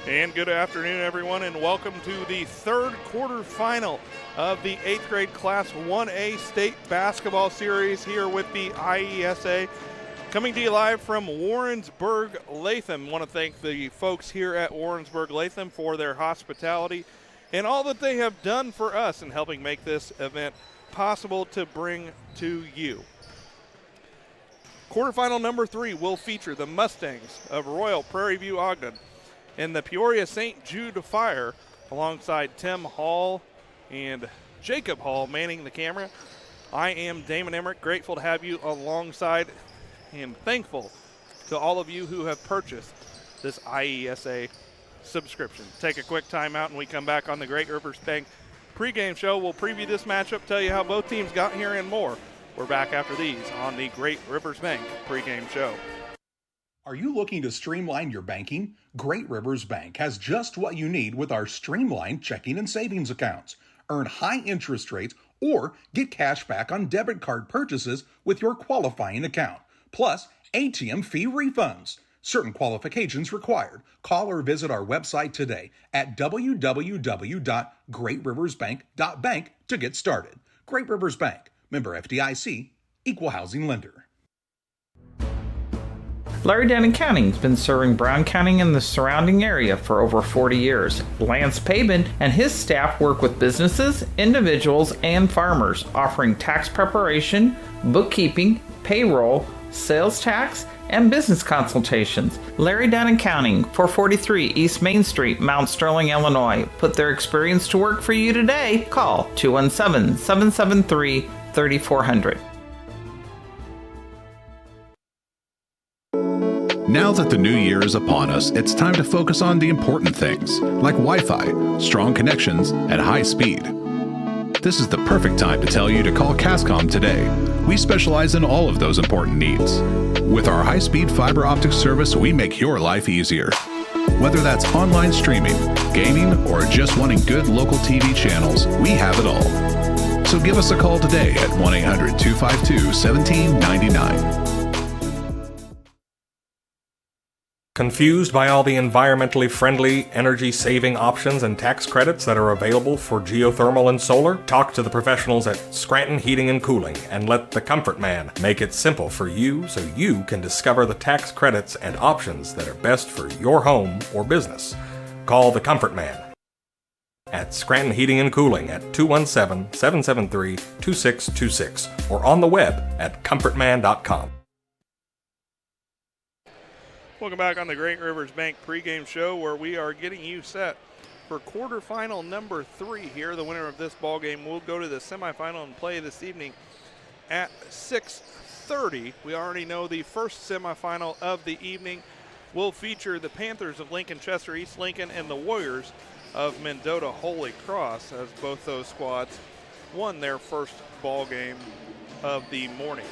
And good afternoon, everyone, and welcome to the third quarterfinal of the 8th grade Class 1A State Basketball Series here with the IESA. Coming to you live from Warrensburg-Latham. Want to thank the folks here at Warrensburg-Latham for their hospitality and all that they have done for us in helping make this event possible to bring to you. Quarterfinal number 3 will feature the Mustangs of Royal Prairieview Ogden and the Peoria St. Jude Fire, alongside Tim Hall and Jacob Hall manning the camera. I am Damon Emmerich, grateful to have you alongside and thankful to all of you who have purchased this IESA subscription. Take a quick time out and we come back on the Great Rivers Bank pregame show. We'll preview this matchup, tell you how both teams got here and more. We're back after these on the Great Rivers Bank pregame show. Are you looking to streamline your banking? Great Rivers Bank has just what you need with our streamlined checking and savings accounts. Earn high interest rates or get cash back on debit card purchases with your qualifying account, plus ATM fee refunds. Certain qualifications required. Call or visit our website today at www.greatriversbank.bank to get started. Great Rivers Bank, member FDIC, equal housing lender. Larry Denton Accounting has been serving Brown County and the surrounding area for over 40 years. Lance Pabin and his staff work with businesses, individuals, and farmers, offering tax preparation, bookkeeping, payroll, sales tax, and business consultations. Larry Denton Accounting, 443 East Main Street, Mount Sterling, Illinois. Put their experience to work for you today. Call 217-773-3400. Now that the new year is upon us, it's time to focus on the important things, like Wi-Fi, strong connections, and high speed. This is the perfect time to tell you to call Cascom today. We specialize in all of those important needs. With our high-speed fiber optic service, we make your life easier. Whether that's online streaming, gaming, or just wanting good local TV channels, we have it all. So give us a call today at 1-800-252-1799. Confused by all the environmentally friendly, energy-saving options and tax credits that are available for geothermal and solar? Talk to the professionals at Scranton Heating and Cooling and let the Comfort Man make it simple for you so you can discover the tax credits and options that are best for your home or business. Call the Comfort Man at Scranton Heating and Cooling at 217-773-2626 or on the web at comfortman.com. Welcome back on the Great Rivers Bank pregame show, where we are getting you set for quarterfinal number 3 here. The winner of this ball game will go to the semifinal and play this evening at 6:30. We already know the first semifinal of the evening will feature the Panthers of Lincoln Chester East Lincoln and the Warriors of Mendota Holy Cross, as both those squads won their first ball game of the morning.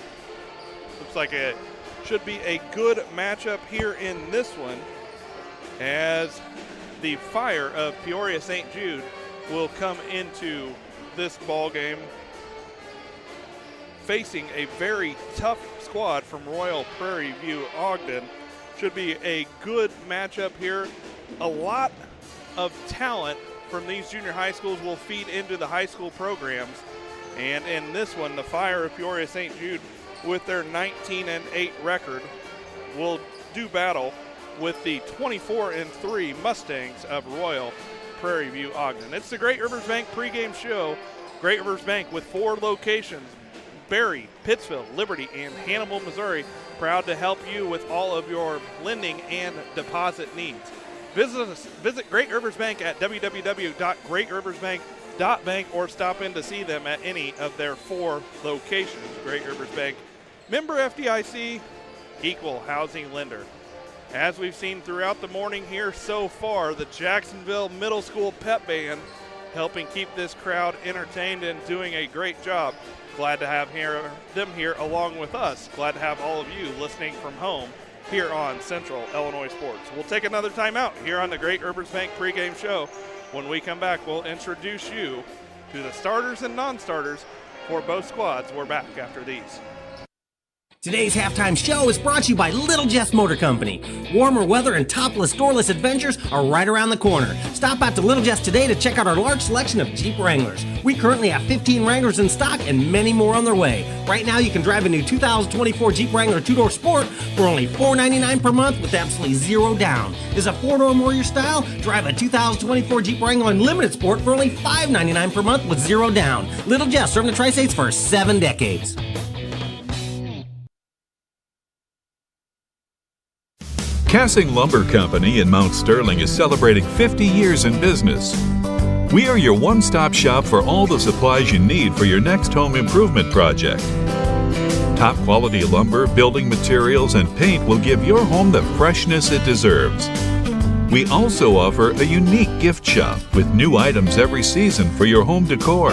Looks like it should be a good matchup here in this one, as the Fire of Peoria St. Jude will come into this ball game facing a very tough squad from Royal Prairieview Ogden. Should be a good matchup here. A lot of talent from these junior high schools will feed into the high school programs, and in this one, the Fire of Peoria St. Jude, with their 19-8 record, will do battle with the 24-3 Mustangs of Royal Prairieview Ogden. It's the Great Rivers Bank pregame show. Great Rivers Bank with 4 locations: Berry, Pittsville, Liberty, and Hannibal, Missouri. Proud to help you with all of your lending and deposit needs. Visit Great Rivers Bank at www.greatriversbank.bank or stop in to see them at any of their 4 locations. Great Rivers Bank, member FDIC, equal housing lender. As we've seen throughout the morning here so far, the Jacksonville Middle School Pep Band helping keep this crowd entertained and doing a great job. Glad to have them here along with us. Glad to have all of you listening from home here on Central Illinois Sports. We'll take another time out here on the Great Rivers Bank pregame show. When we come back, we'll introduce you to the starters and non-starters for both squads. We're back after these. Today's halftime show is brought to you by Little Jess Motor Company. Warmer weather and topless, doorless adventures are right around the corner. Stop out to Little Jess today to check out our large selection of Jeep Wranglers. We currently have 15 Wranglers in stock and many more on their way. Right now, you can drive a new 2024 Jeep Wrangler 2-door Sport for only $499 per month with absolutely zero down. Is a 4-door or more your style? Drive a 2024 Jeep Wrangler Unlimited Sport for only $599 per month with zero down. Little Jess, serving the Tri-States for 7 decades. Cassing Lumber Company in Mount Sterling is celebrating 50 years in business. We are your one-stop shop for all the supplies you need for your next home improvement project. Top quality lumber, building materials, and paint will give your home the freshness it deserves. We also offer a unique gift shop with new items every season for your home decor.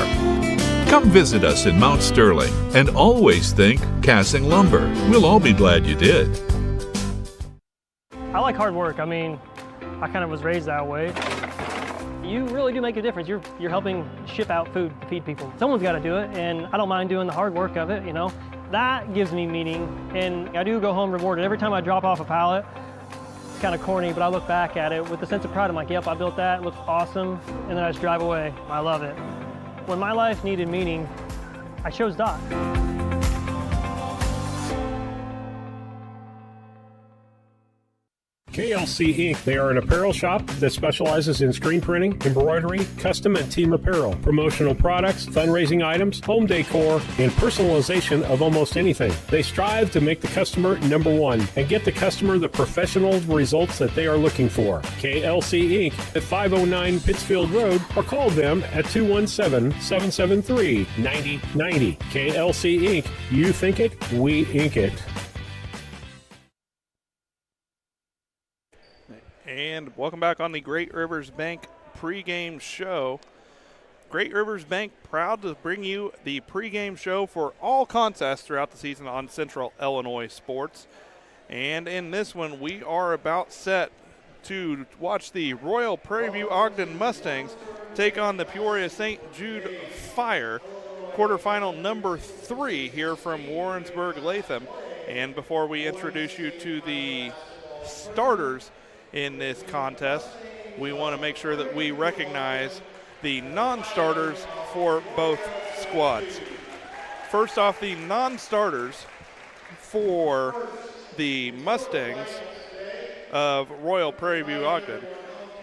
Come visit us in Mount Sterling and always think Cassing Lumber. We'll all be glad you did. I like hard work. I mean, I kind of was raised that way. You really do make a difference. You're helping ship out food to feed people. Someone's got to do it, and I don't mind doing the hard work of it, you know. That gives me meaning, and I do go home rewarded. Every time I drop off a pallet, it's kind of corny, but I look back at it with a sense of pride. I'm like, yep, I built that, it looks awesome, and then I just drive away. I love it. When my life needed meaning, I chose Doc. KLC Inc. They are an apparel shop that specializes in screen printing, embroidery, custom and team apparel, promotional products, fundraising items, home decor, and personalization of almost anything. They strive to make the customer number one and get the customer the professional results that they are looking for. KLC Inc. at 509 Pittsfield Road, or call them at 217-773-9090. KLC Inc. You think it, we ink it. And welcome back on the Great Rivers Bank pregame show. Great Rivers Bank proud to bring you the pregame show for all contests throughout the season on Central Illinois Sports. And in this one, we are about set to watch the Royal Prairieview Ogden Mustangs take on the Peoria St. Jude Fire, quarterfinal number 3 here from Warrensburg, Latham. And before we introduce you to the starters in this contest, we want to make sure that we recognize the non-starters for both squads. First off, the non-starters for the Mustangs of Royal Prairieview Ogden.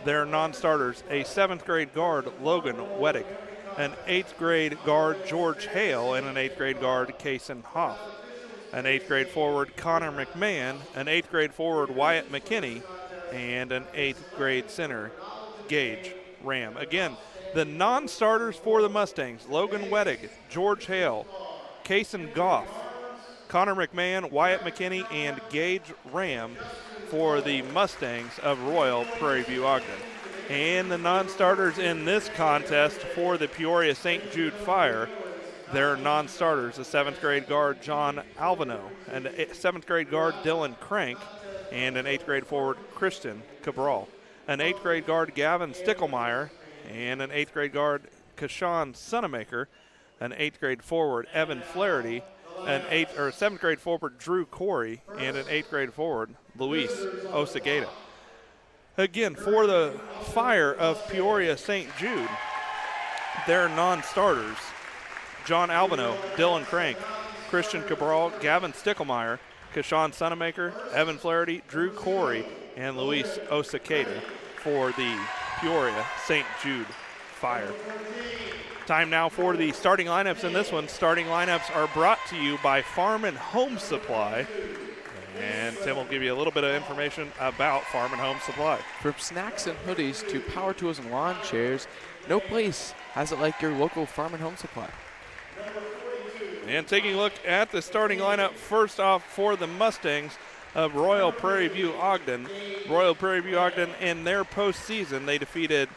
Their non-starters: a 7th grade guard, Logan Wettig, an 8th grade guard, George Hale, and an 8th grade guard, Kason Hoff, an 8th grade forward, Connor McMahon, an 8th grade forward, Wyatt McKinney, and an 8th grade center, Gage Ram. Again, the non-starters for the Mustangs: Logan Wettig, George Hale, Kason Goff, Connor McMahon, Wyatt McKinney, and Gage Ram for the Mustangs of Royal Prairieview Ogden. And the non-starters in this contest for the Peoria St. Jude Fire, their non-starters: a 7th grade guard, John Alvino, and a 7th grade guard, Dylan Crank, and an 8th grade forward, Christian Cabral, an 8th grade guard, Gavin Stickelmeyer, and an 8th grade guard, Kashawn Sonamaker, an 8th grade forward, Evan Flaherty, an 7th grade forward, Drew Corey, and an 8th grade forward, Luis Osageda. Again, for the Fire of Peoria St. Jude, their non-starters: John Alvino, Dylan Crank, Christian Cabral, Gavin Stickelmeyer, Kashawn Sonamaker, Evan Flaherty, Drew Corey, and Luis Osakeda for the Peoria St. Jude Fire. Time now for the starting lineups in this one. Starting lineups are brought to you by Farm and Home Supply. And Tim will give you a little bit of information about Farm and Home Supply. From snacks and hoodies to power tools and lawn chairs, no place has it like your local Farm and Home Supply. And taking a look at the starting lineup, first off for the Mustangs of Royal Prairieview Ogden. Royal Prairieview Ogden, in their postseason, they defeated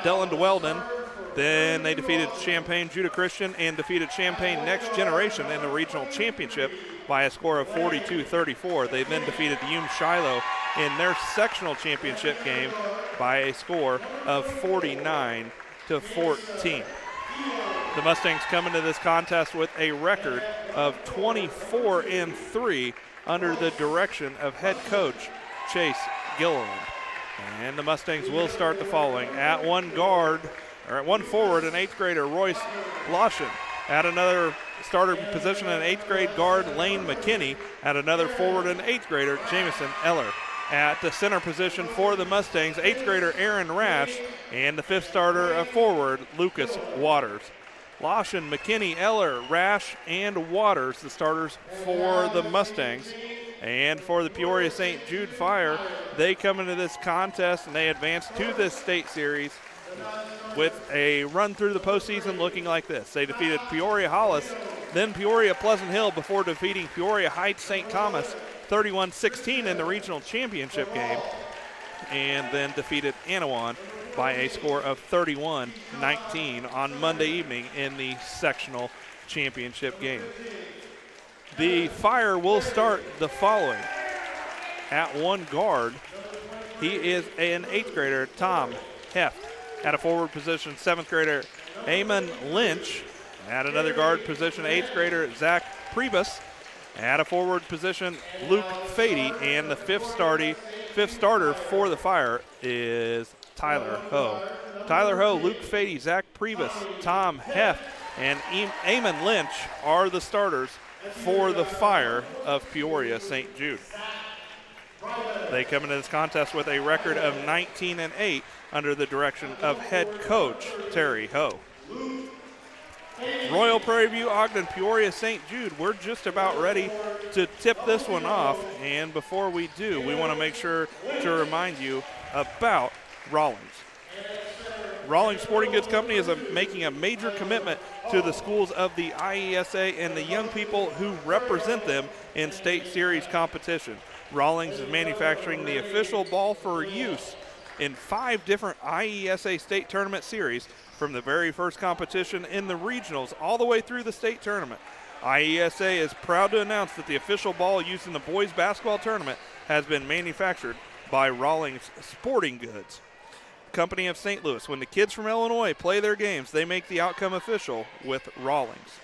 Dellen Weldon. Then they defeated Champaign Judah Christian and defeated Champaign Next Generation in the regional championship by a score of 42-34. They then defeated Hume Shiloh in their sectional championship game by a score of 49-14. The Mustangs come into this contest with a record of 24-3 under the direction of head coach Chase Gilliland. And the Mustangs will start the following. At one forward, an 8th grader, Royce Lawson. At another starter position, an 8th grade guard, Lane McKinney. At another forward, an 8th grader, Jamison Eller. At the center position for the Mustangs, 8th grader Aaron Rash, and the 5th starter forward, Lucas Waters. Lawson, McKinney, Eller, Rash, and Waters, the starters for the Mustangs. And for the Peoria St. Jude Fire, they come into this contest and they advance to this state series with a run through the postseason looking like this. They defeated Peoria Hollis, then Peoria Pleasant Hill before defeating Peoria Heights St. Thomas 31-16 in the regional championship game, and then defeated Anawan by a score of 31-19 on Monday evening in the sectional championship game. The Fire will start the following. At one guard, he is an 8th grader, Tom Heft. At a forward position, 7th grader, Eamon Lynch. At another guard position, 8th grader, Zach Priebus. At a forward position, Luke Fady. And the fifth starter for the Fire is Tyler Ho. Tyler Ho, Luke Fady, Zach Priebus, Tom Heft, and Eamon Lynch are the starters for the Fire of Peoria St. Jude. They come into this contest with a record of 19-8 under the direction of head coach Terry Ho. Royal Prairieview, Ogden, Peoria St. Jude, we're just about ready to tip this one off, and before we do, we want to make sure to remind you about Rawlings. Rawlings Sporting Goods Company is making a major commitment to the schools of the IESA and the young people who represent them in state series competition. Rawlings is manufacturing the official ball for use in 5 different IESA state tournament series, from the very first competition in the regionals all the way through the state tournament. IESA is proud to announce that the official ball used in the boys basketball tournament has been manufactured by Rawlings Sporting Goods. Company of St. Louis. When the kids from Illinois play their games, they make the outcome official with Rawlings.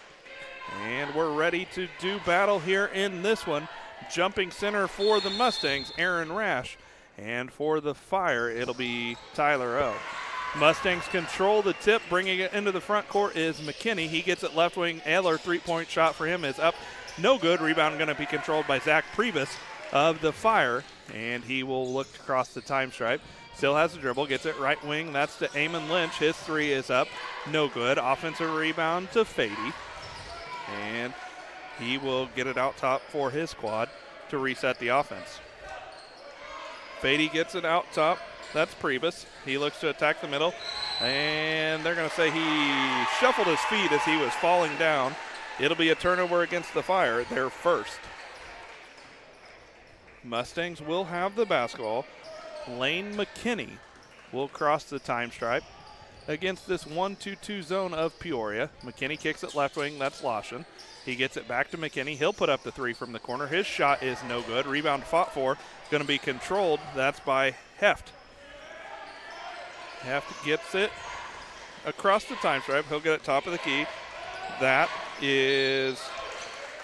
And we're ready to do battle here in this one. Jumping center for the Mustangs, Aaron Rash. And for the Fire, it'll be Tyler O. Mustangs control the tip. Bringing it into the front court is McKinney. He gets it left wing. Eller, three-point shot for him is up. No good. Rebound going to be controlled by Zach Priebus of the Fire. And he will look across the time stripe. Still has the dribble. Gets it right wing. That's to Eamon Lynch. His three is up. No good. Offensive rebound to Fady. And he will get it out top for his squad to reset the offense. Fady gets it out top. That's Priebus. He looks to attack the middle. And they're going to say he shuffled his feet as he was falling down. It'll be a turnover against the Fire, their first. Mustangs will have the basketball. Lane McKinney will cross the time stripe against this 1-2-2 zone of Peoria. McKinney kicks it left wing. That's Lawson. He gets it back to McKinney. He'll put up the three from the corner. His shot is no good. Rebound fought for. Going to be controlled. That's by Heft. Heft gets it across the time stripe. He'll get it top of the key. That is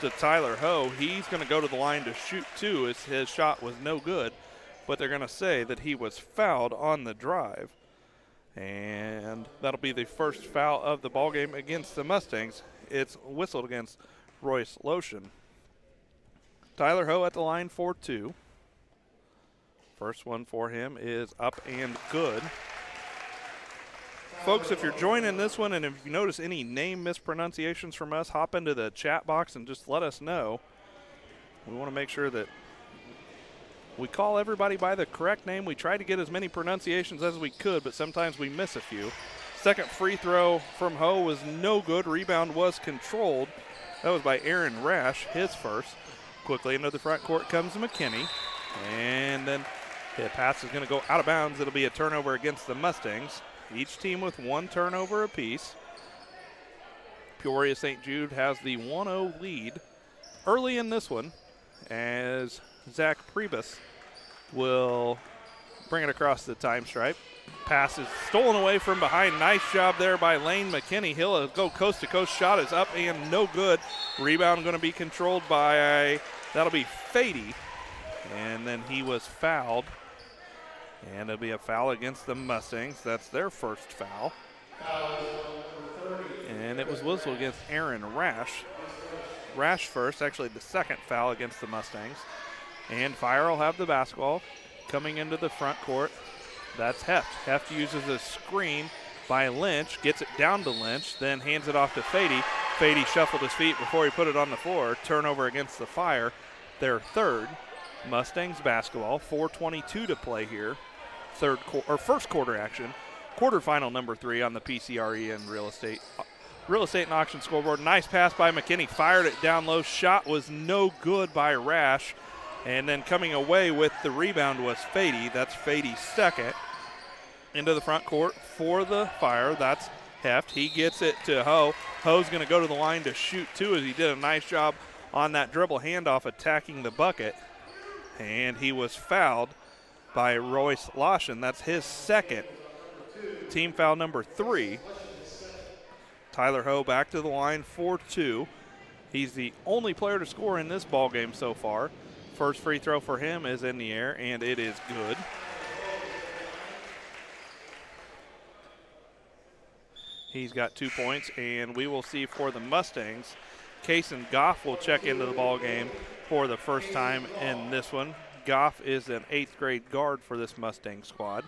to Tyler Ho. He's going to go to the line to shoot two as his shot was no good. But they're going to say that he was fouled on the drive. And that'll be the first foul of the ballgame against the Mustangs. It's whistled against Royce Lotion. Tyler Ho at the line for two. First one for him is up and good. Folks, if you're joining this one and if you notice any name mispronunciations from us, hop into the chat box and just let us know. We want to make sure that we call everybody by the correct name. We try to get as many pronunciations as we could, but sometimes we miss a few. Second free throw from Ho was no good. Rebound was controlled. That was by Aaron Rash, his first. Quickly into the front court comes McKinney. And then the pass is going to go out of bounds. It'll be a turnover against the Mustangs. Each team with one turnover apiece. Peoria St. Jude has the 1-0 lead early in this one as Zach Priebus will bring it across the time stripe. Pass is stolen away from behind. Nice job there by Lane McKinney. He'll go coast-to-coast. Shot is up and no good. Rebound going to be controlled by, that'll be Fady. And then he was fouled. And it'll be a foul against the Mustangs. That's their first foul. And it was whistled against Aaron Rash. Rash first, actually the second foul against the Mustangs. And Fire will have the basketball coming into the front court. That's Heft. Heft uses a screen by Lynch, gets it down to Lynch, then hands it off to Fady. Fady shuffled his feet before he put it on the floor. Turnover against the Fire. Their third. Mustangs basketball. 4:22 to play here. First quarter action. Quarterfinal number 3 on the PCRE and Real Estate and Auction scoreboard. Nice pass by McKinney. Fired it down low. Shot was no good by Rash. And then coming away with the rebound was Fady. That's Fady's second. Into the front court for the Fire. That's Heft. He gets it to Ho. Ho's going to go to the line to shoot two, as he did a nice job on that dribble handoff attacking the bucket. And he was fouled by Royce Lawson. That's his second. Team foul number 3. Tyler Ho back to the line for 2. He's the only player to score in this ball game so far. First free throw for him is in the air, and it is good. He's got 2 points, and we will see for the Mustangs, Kason Goff will check into the ball game for the first time in this one. Goff is an 8th grade guard for this Mustang squad.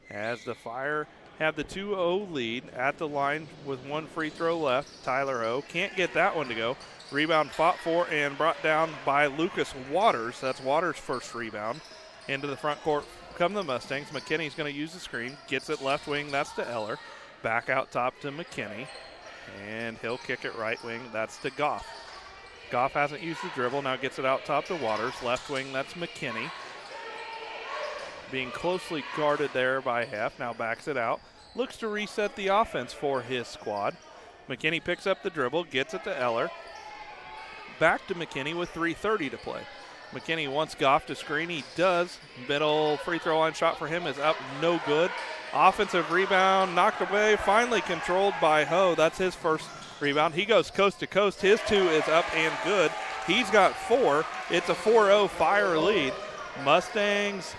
As the Fire have the 2-0 lead at the line with 1 free throw left. Tyler Ho can't get that one to go. Rebound fought for and brought down by Lucas Waters. That's Waters' first rebound. Into the front court come the Mustangs. McKinney's going to use the screen. Gets it left wing. That's to Eller. Back out top to McKinney. And he'll kick it right wing. That's to Goff. Goff hasn't used the dribble. Now gets it out top to Waters. Left wing. That's McKinney. Being closely guarded there by Heft. Now backs it out. Looks to reset the offense for his squad. McKinney picks up the dribble. Gets it to Eller. Back to McKinney with 3:30 to play. McKinney wants Goff to screen. He does. Middle free throw line shot for him is up. No good. Offensive rebound knocked away. Finally controlled by Ho. That's his first rebound. He goes coast to coast. His 2 is up and good. He's got 4. It's a 4-0 Fire lead. Mustangs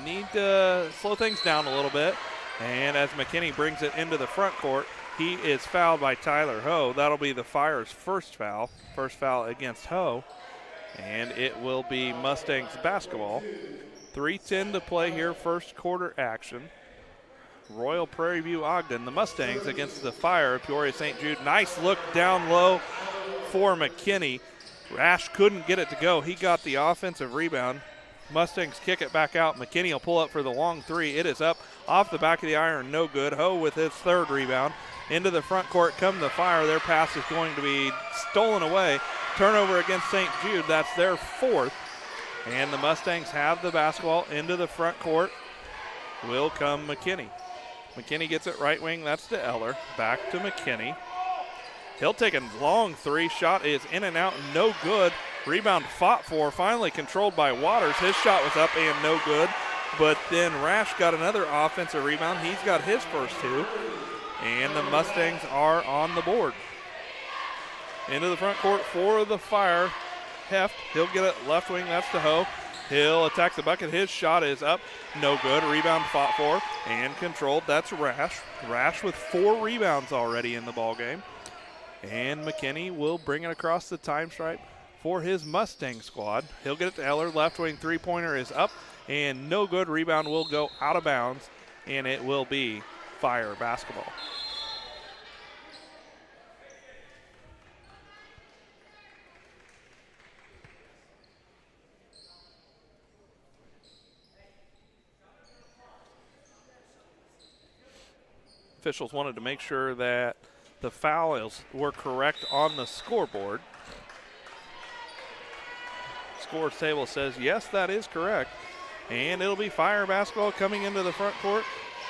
need to slow things down a little bit. And as McKinney brings it into the front court, he is fouled by Tyler Ho. That'll be the Fire's first foul against Ho. And it will be Mustangs basketball. 3:10 to play here, first quarter action. Royal Prairieview Ogden, the Mustangs against the Fire of Peoria St. Jude. Nice look down low for McKinney. Rash couldn't get it to go. He got the offensive rebound. Mustangs kick it back out. McKinney will pull up for the long 3. It is up off the back of the iron, no good. Ho with his 3rd rebound. Into the front court come the Fire. Their pass is going to be stolen away. Turnover against St. Jude. That's their 4th. And the Mustangs have the basketball into the front court. Will come McKinney. McKinney gets it right wing. That's to Eller. Back to McKinney. He'll take a long 3. Shot is in and out. No good. Rebound fought for. Finally controlled by Waters. His shot was up and no good. But then Rash got another offensive rebound. He's got his first 2. And the Mustangs are on the board. Into the front court for the Fire. Heft, he'll get it left wing. That's to Ho. He'll attack the bucket. His shot is up. No good. Rebound fought for and controlled. That's Rash. Rash with 4 rebounds already in the ball game. And McKinney will bring it across the time stripe for his Mustang squad. He'll get it to Eller. Left wing 3-pointer is up and no good. Rebound will go out of bounds, and it will be Fire basketball. Officials wanted to make sure that the fouls were correct on the scoreboard. Scores table says yes, that is correct. And it'll be Fire basketball coming into the front court.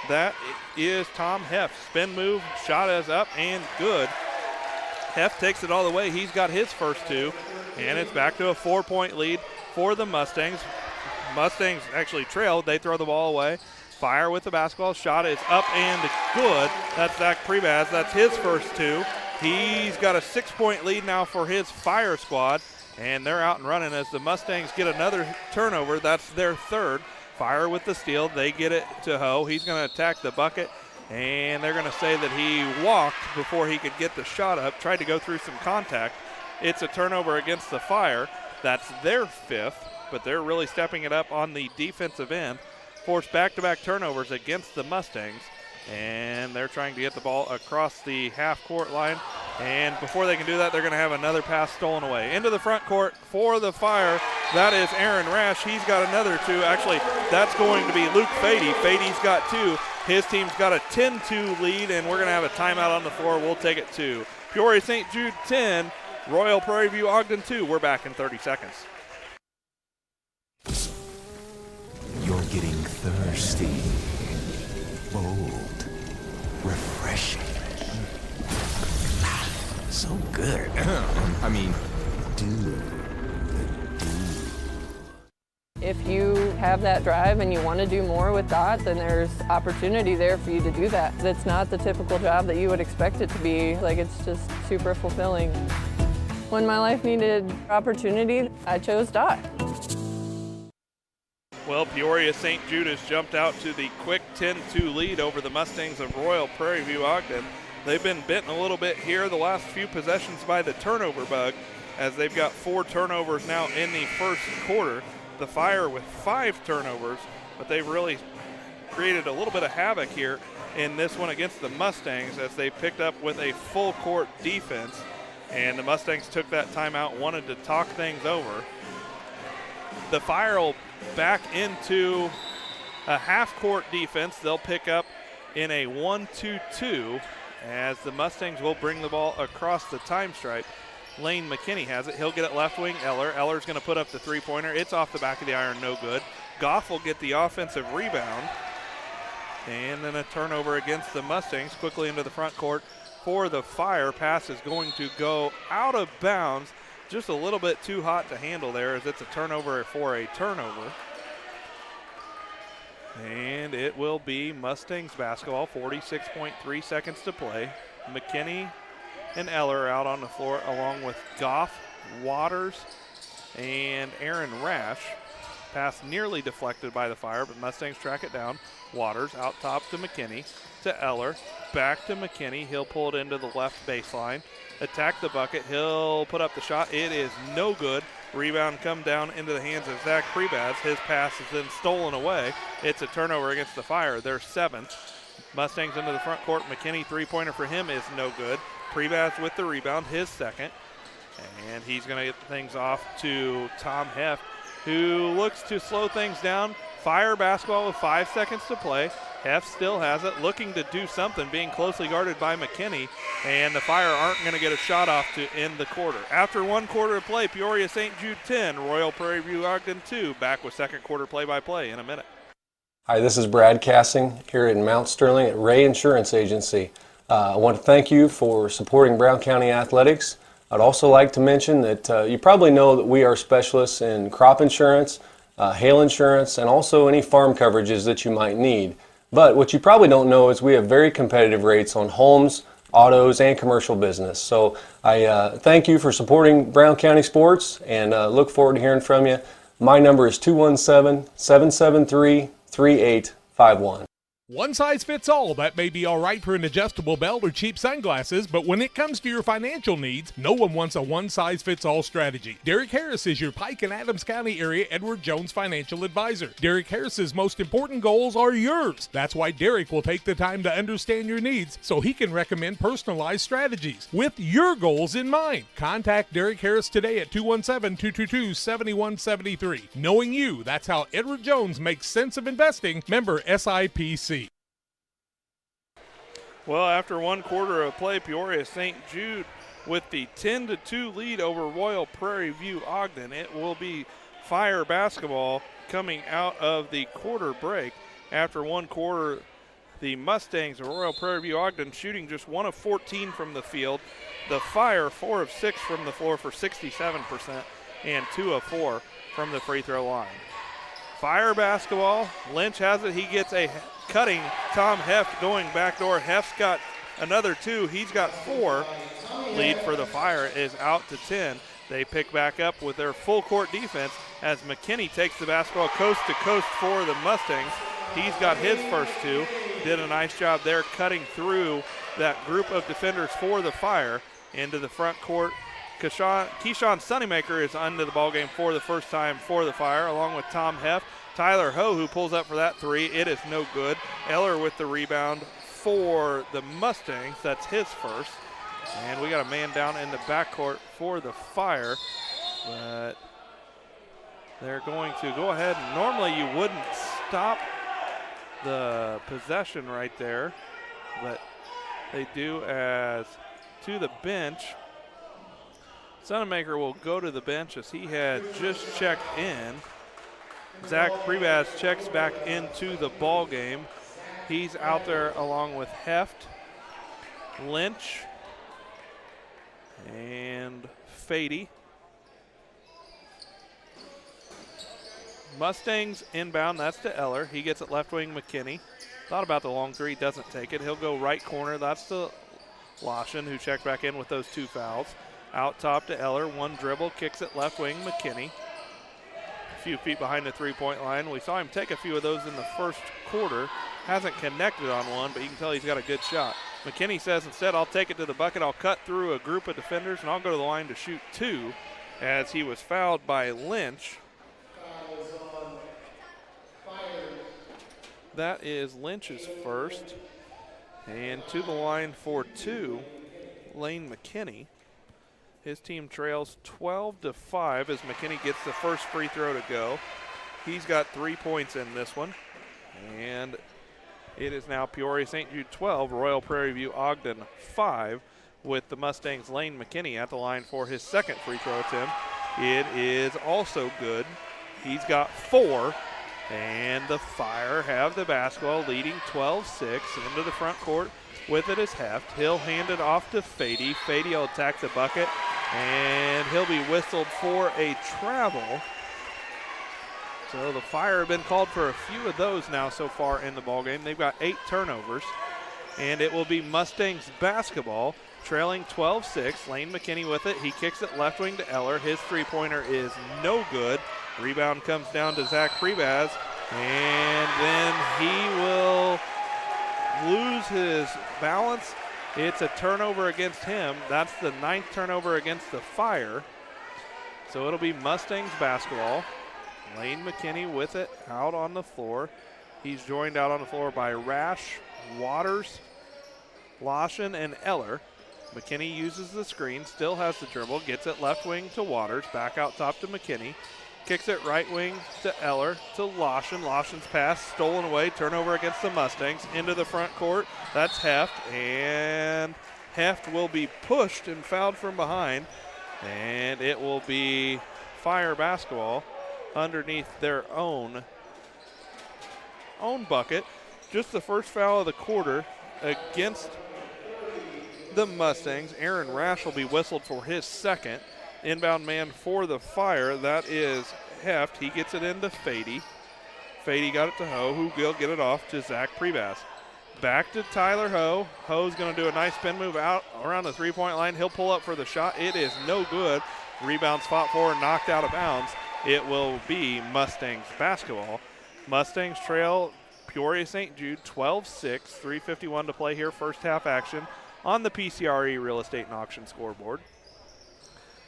That is Tom Heft. Spin move, shot is up and good. Heft takes it all the way. He's got his first 2. And it's back to a 4-point lead for the Mustangs. Mustangs actually trailed. They throw the ball away. Fire with the basketball. Shot is up and good. That's Zach Prebaz. That's his first 2. He's got a 6-point lead now for his Fire squad, and they're out and running as the Mustangs get another turnover. That's their 3rd. Fire with the steal. They get it to Ho. He's going to attack the bucket, and they're going to say that he walked before he could get the shot up, tried to go through some contact. It's a turnover against the Fire. That's their 5th, but they're really stepping it up on the defensive end. Forced back-to-back turnovers against the Mustangs, and they're trying to get the ball across the half-court line. And before they can do that, they're going to have another pass stolen away. Into the front court for the Fire. That is Aaron Rash. He's got another 2. Actually, that's going to be Luke Fady. Fady's got 2. His team's got a 10-2 lead, and we're going to have a timeout on the floor. We'll take it 2. Peoria St. Jude 10, Royal Prairie View Ogden 2. We're back in 30 seconds. You're getting thirsty, bold, refreshing. So good. I mean, dude. If you have that drive and you want to do more with that, then there's opportunity there for you to do that. It's not the typical job that you would expect it to be. Like, it's just super fulfilling. When my life needed opportunity, I chose DOT. Well, Peoria St. Jude has jumped out to the quick 10-2 lead over the Mustangs of Royal Prairie View Ogden. They've been bitten a little bit here the last few possessions by the turnover bug, as they've got 4 turnovers now in the first quarter. The Fire with 5 turnovers, but they've really created a little bit of havoc here in this one against the Mustangs, as they picked up with a full court defense, and the Mustangs took that timeout, wanted to talk things over. The Fire will back into a half-court defense. They'll pick up in a 1-2-2 as the Mustangs will bring the ball across the time stripe. Lane McKinney has it. He'll get it left wing. Eller's going to put up the 3-pointer. It's off the back of the iron, no good. Goff will get the offensive rebound. And then a turnover against the Mustangs. Quickly into the front court for the Fire. Pass is going to go out of bounds. Just a little bit too hot to handle there, as it's a turnover for a turnover. And it will be Mustangs basketball, 46.3 seconds to play. McKinney and Eller out on the floor, along with Goff, Waters, and Aaron Rash. Pass nearly deflected by the Fire, but Mustangs track it down. Waters out top to McKinney, to Eller, back to McKinney. He'll pull it into the left baseline. Attack the bucket. He'll put up the shot. It is no good. Rebound come down into the hands of Zach Prebaz. His pass is then stolen away. It's a turnover against the Fire. They're 7th. Mustangs into the front court. McKinney 3-pointer for him is no good. Prebaz with the rebound, his second. And he's going to get things off to Tom Heft, who looks to slow things down. Fire basketball with 5 seconds to play. Heft still has it, looking to do something, being closely guarded by McKinney, and the Fire aren't going to get a shot off to end the quarter. After 1 quarter of play, Peoria St. Jude 10, Royal Prairie View Ogden 2. Back with second quarter play-by-play in a minute. Hi, this is Brad Cassing here in Mount Sterling at Ray Insurance Agency. I want to thank you for supporting Brown County Athletics. I'd also like to mention that you probably know that we are specialists in crop insurance, hail insurance, and also any farm coverages that you might need. But what you probably don't know is we have very competitive rates on homes, autos, and commercial business. So I thank you for supporting Brown County sports, and look forward to hearing from you. My number is 217-773-3851. One size fits all. That may be all right for an adjustable belt or cheap sunglasses, but when it comes to your financial needs, no one wants a one-size-fits-all strategy. Derek Harris is your Pike and Adams County area Edward Jones financial advisor. Derek Harris's most important goals are yours. That's why Derek will take the time to understand your needs so he can recommend personalized strategies with your goals in mind. Contact Derek Harris today at 217-222-7173. Knowing you, that's how Edward Jones makes sense of investing. Member SIPC. Well, after 1 quarter of play, Peoria St. Jude with the 10-2 lead over Royal Prairie View Ogden. It will be Fire basketball coming out of the quarter break. After 1 quarter, the Mustangs of Royal Prairie View Ogden shooting just 1 of 14 from the field. The Fire 4 of 6 from the floor for 67% and 2 of 4 from the free throw line. Fire basketball. Lynch has it. He gets a cutting Tom Heft going backdoor. Heft's got another 2. He's got 4. Lead for the Fire is out to 10. They pick back up with their full court defense as McKinney takes the basketball coast to coast for the Mustangs. He's got his first 2. Did a nice job there cutting through that group of defenders for the Fire into the front court. Keyshawn Sunnymaker is under the ballgame for the first time for the Fire, along with Tom Heft. Tyler Ho, who pulls up for that 3. It is no good. Eller with the rebound for the Mustangs. That's his first. And we got a man down in the backcourt for the Fire. But they're going to go ahead. Normally you wouldn't stop the possession right there, but they do as to the bench. Sunamaker will go to the bench as he had just checked in. Zach Prebaz checks back into the ball game. He's out there along with Heft, Lynch, and Fady. Mustangs inbound, that's to Eller. He gets it left wing McKinney. Thought about the long 3, doesn't take it. He'll go right corner, that's to Lawson, who checked back in with those 2 fouls. Out top to Eller, 1 dribble, kicks it left wing McKinney. A few feet behind the 3-point line. We saw him take a few of those in the first quarter. Hasn't connected on one, but you can tell he's got a good shot. McKinney says instead, I'll take it to the bucket, I'll cut through a group of defenders, and I'll go to the line to shoot 2 as he was fouled by Lynch. That is Lynch's first. And to the line for 2, Lane McKinney. His team trails 12-5 as McKinney gets the first free throw to go. He's got 3 points in this one. And it is now Peoria St. Jude 12, Royal Prairie View Ogden 5, with the Mustangs' Lane McKinney at the line for his second free throw attempt. It is also good. He's got 4. And the Fire have the basketball, leading 12-6 into the front court. With it is Heft. He'll hand it off to Fady. Fady will attack the bucket, and he'll be whistled for a travel. So the Fire have been called for a few of those now so far in the ballgame. They've got 8 turnovers, and it will be Mustangs basketball, trailing 12-6. Lane McKinney with it. He kicks it left wing to Eller. His three-pointer is no good. Rebound comes down to Zach Prebaz, and then he will lose his balance. It's a turnover against him. That's the 9th turnover against the Fire. So it'll be Mustangs basketball. Lane McKinney with it out on the floor. He's joined out on the floor by Rash, Waters, Lawson, and Eller. McKinney uses the screen, still has the dribble, gets it left wing to Waters, back out top to McKinney. Kicks it right wing to Eller, to Lawson. Lawson's pass stolen away, turnover against the Mustangs. Into the front court, that's Heft, and Heft will be pushed and fouled from behind, and it will be Fire basketball underneath their own bucket. Just the first foul of the quarter against the Mustangs. Aaron Rash will be whistled for his second. Inbound man for the Fire, that is Heft. He gets it into Fady. Fady got it to Ho, who will get it off to Zach Prebaz. Back to Tyler Ho. Ho's going to do a nice spin move out around the 3-point line. He'll pull up for the shot. It is no good. Rebounds fought for, knocked out of bounds. It will be Mustangs basketball. Mustangs trail Peoria St. Jude 12-6, 3:51 to play here, first half action on the PCRE Real Estate and Auction scoreboard.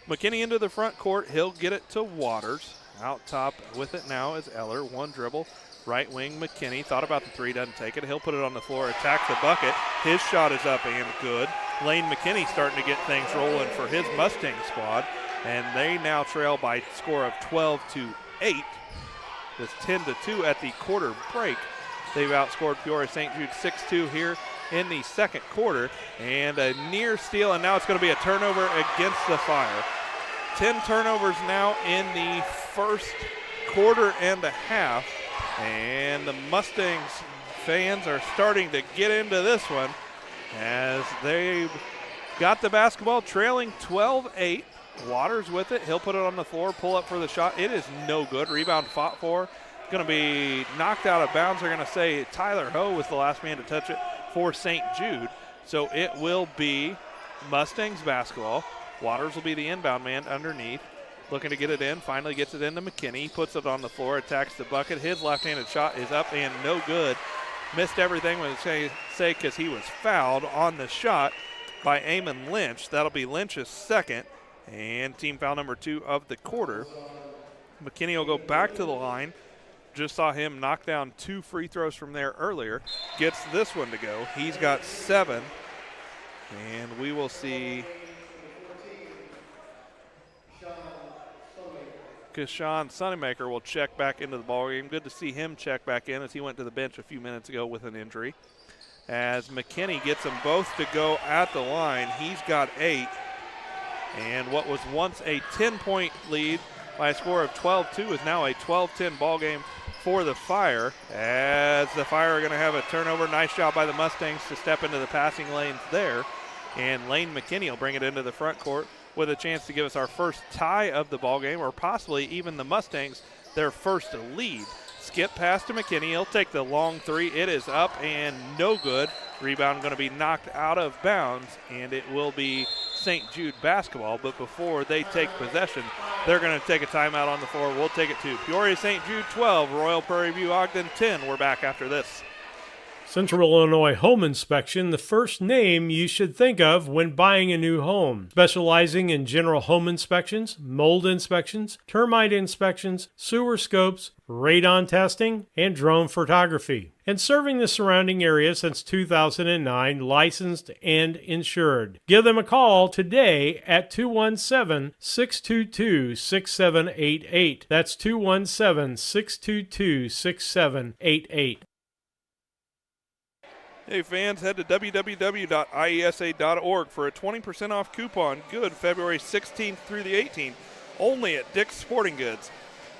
McKinney into the front court. He'll get it to Waters. Out top with it now is Eller. 1 dribble. Right wing McKinney. Thought about the 3, doesn't take it. He'll put it on the floor, attack the bucket. His shot is up and good. Lane McKinney starting to get things rolling for his Mustang squad. And they now trail by a score of 12-8. It's 10-2 at the quarter break. They've outscored Peoria St. Jude 6-2 here in the second quarter, and a near steal, and now it's going to be a turnover against the Fire. 10 turnovers now in the first quarter and a half, and the Mustangs fans are starting to get into this one as they've got the basketball trailing 12-8. Waters with it. He'll put it on the floor, pull up for the shot. It is no good. Rebound fought for, going to be knocked out of bounds. They're going to say Tyler Ho was the last man to touch it for St. Jude. So it will be Mustangs basketball. Waters will be the inbound man underneath. Looking to get it in, finally gets it into McKinney. He puts it on the floor, attacks the bucket. His left-handed shot is up and no good. Missed everything with say because he was fouled on the shot by Eamon Lynch. That'll be Lynch's second and team foul number 2 of the quarter. McKinney will go back to the line. Just saw him knock down 2 free throws from there earlier. Gets this one to go. He's got 7. And we will see Kashawn Sunnymaker will check back into the ballgame. Good to see him check back in as he went to the bench a few minutes ago with an injury. As McKinney gets them both to go at the line, he's got 8. And what was once a 10-point lead by a score of 12-2 is now a 12-10 ball game for the Fire, as the Fire are going to have a turnover. Nice job by the Mustangs to step into the passing lanes there. And Lane McKinney will bring it into the front court with a chance to give us our first tie of the ball game, or possibly even the Mustangs their first lead. Skip pass to McKinney. He'll take the long 3. It is up and no good. Rebound going to be knocked out of bounds, and it will be St. Jude basketball. But before they take possession, they're going to take a timeout on the floor. We'll take it to Peoria St. Jude 12, Royal Prairieview Ogden 10. We're back after this. Central Illinois Home Inspection, the first name you should think of when buying a new home. Specializing in general home inspections, mold inspections, termite inspections, sewer scopes, radon testing, and drone photography. And serving the surrounding area since 2009, licensed and insured. Give them a call today at 217-622-6788. That's 217-622-6788. Hey fans, head to www.iesa.org for a 20% off coupon good February 16th through the 18th, only at Dick's Sporting Goods.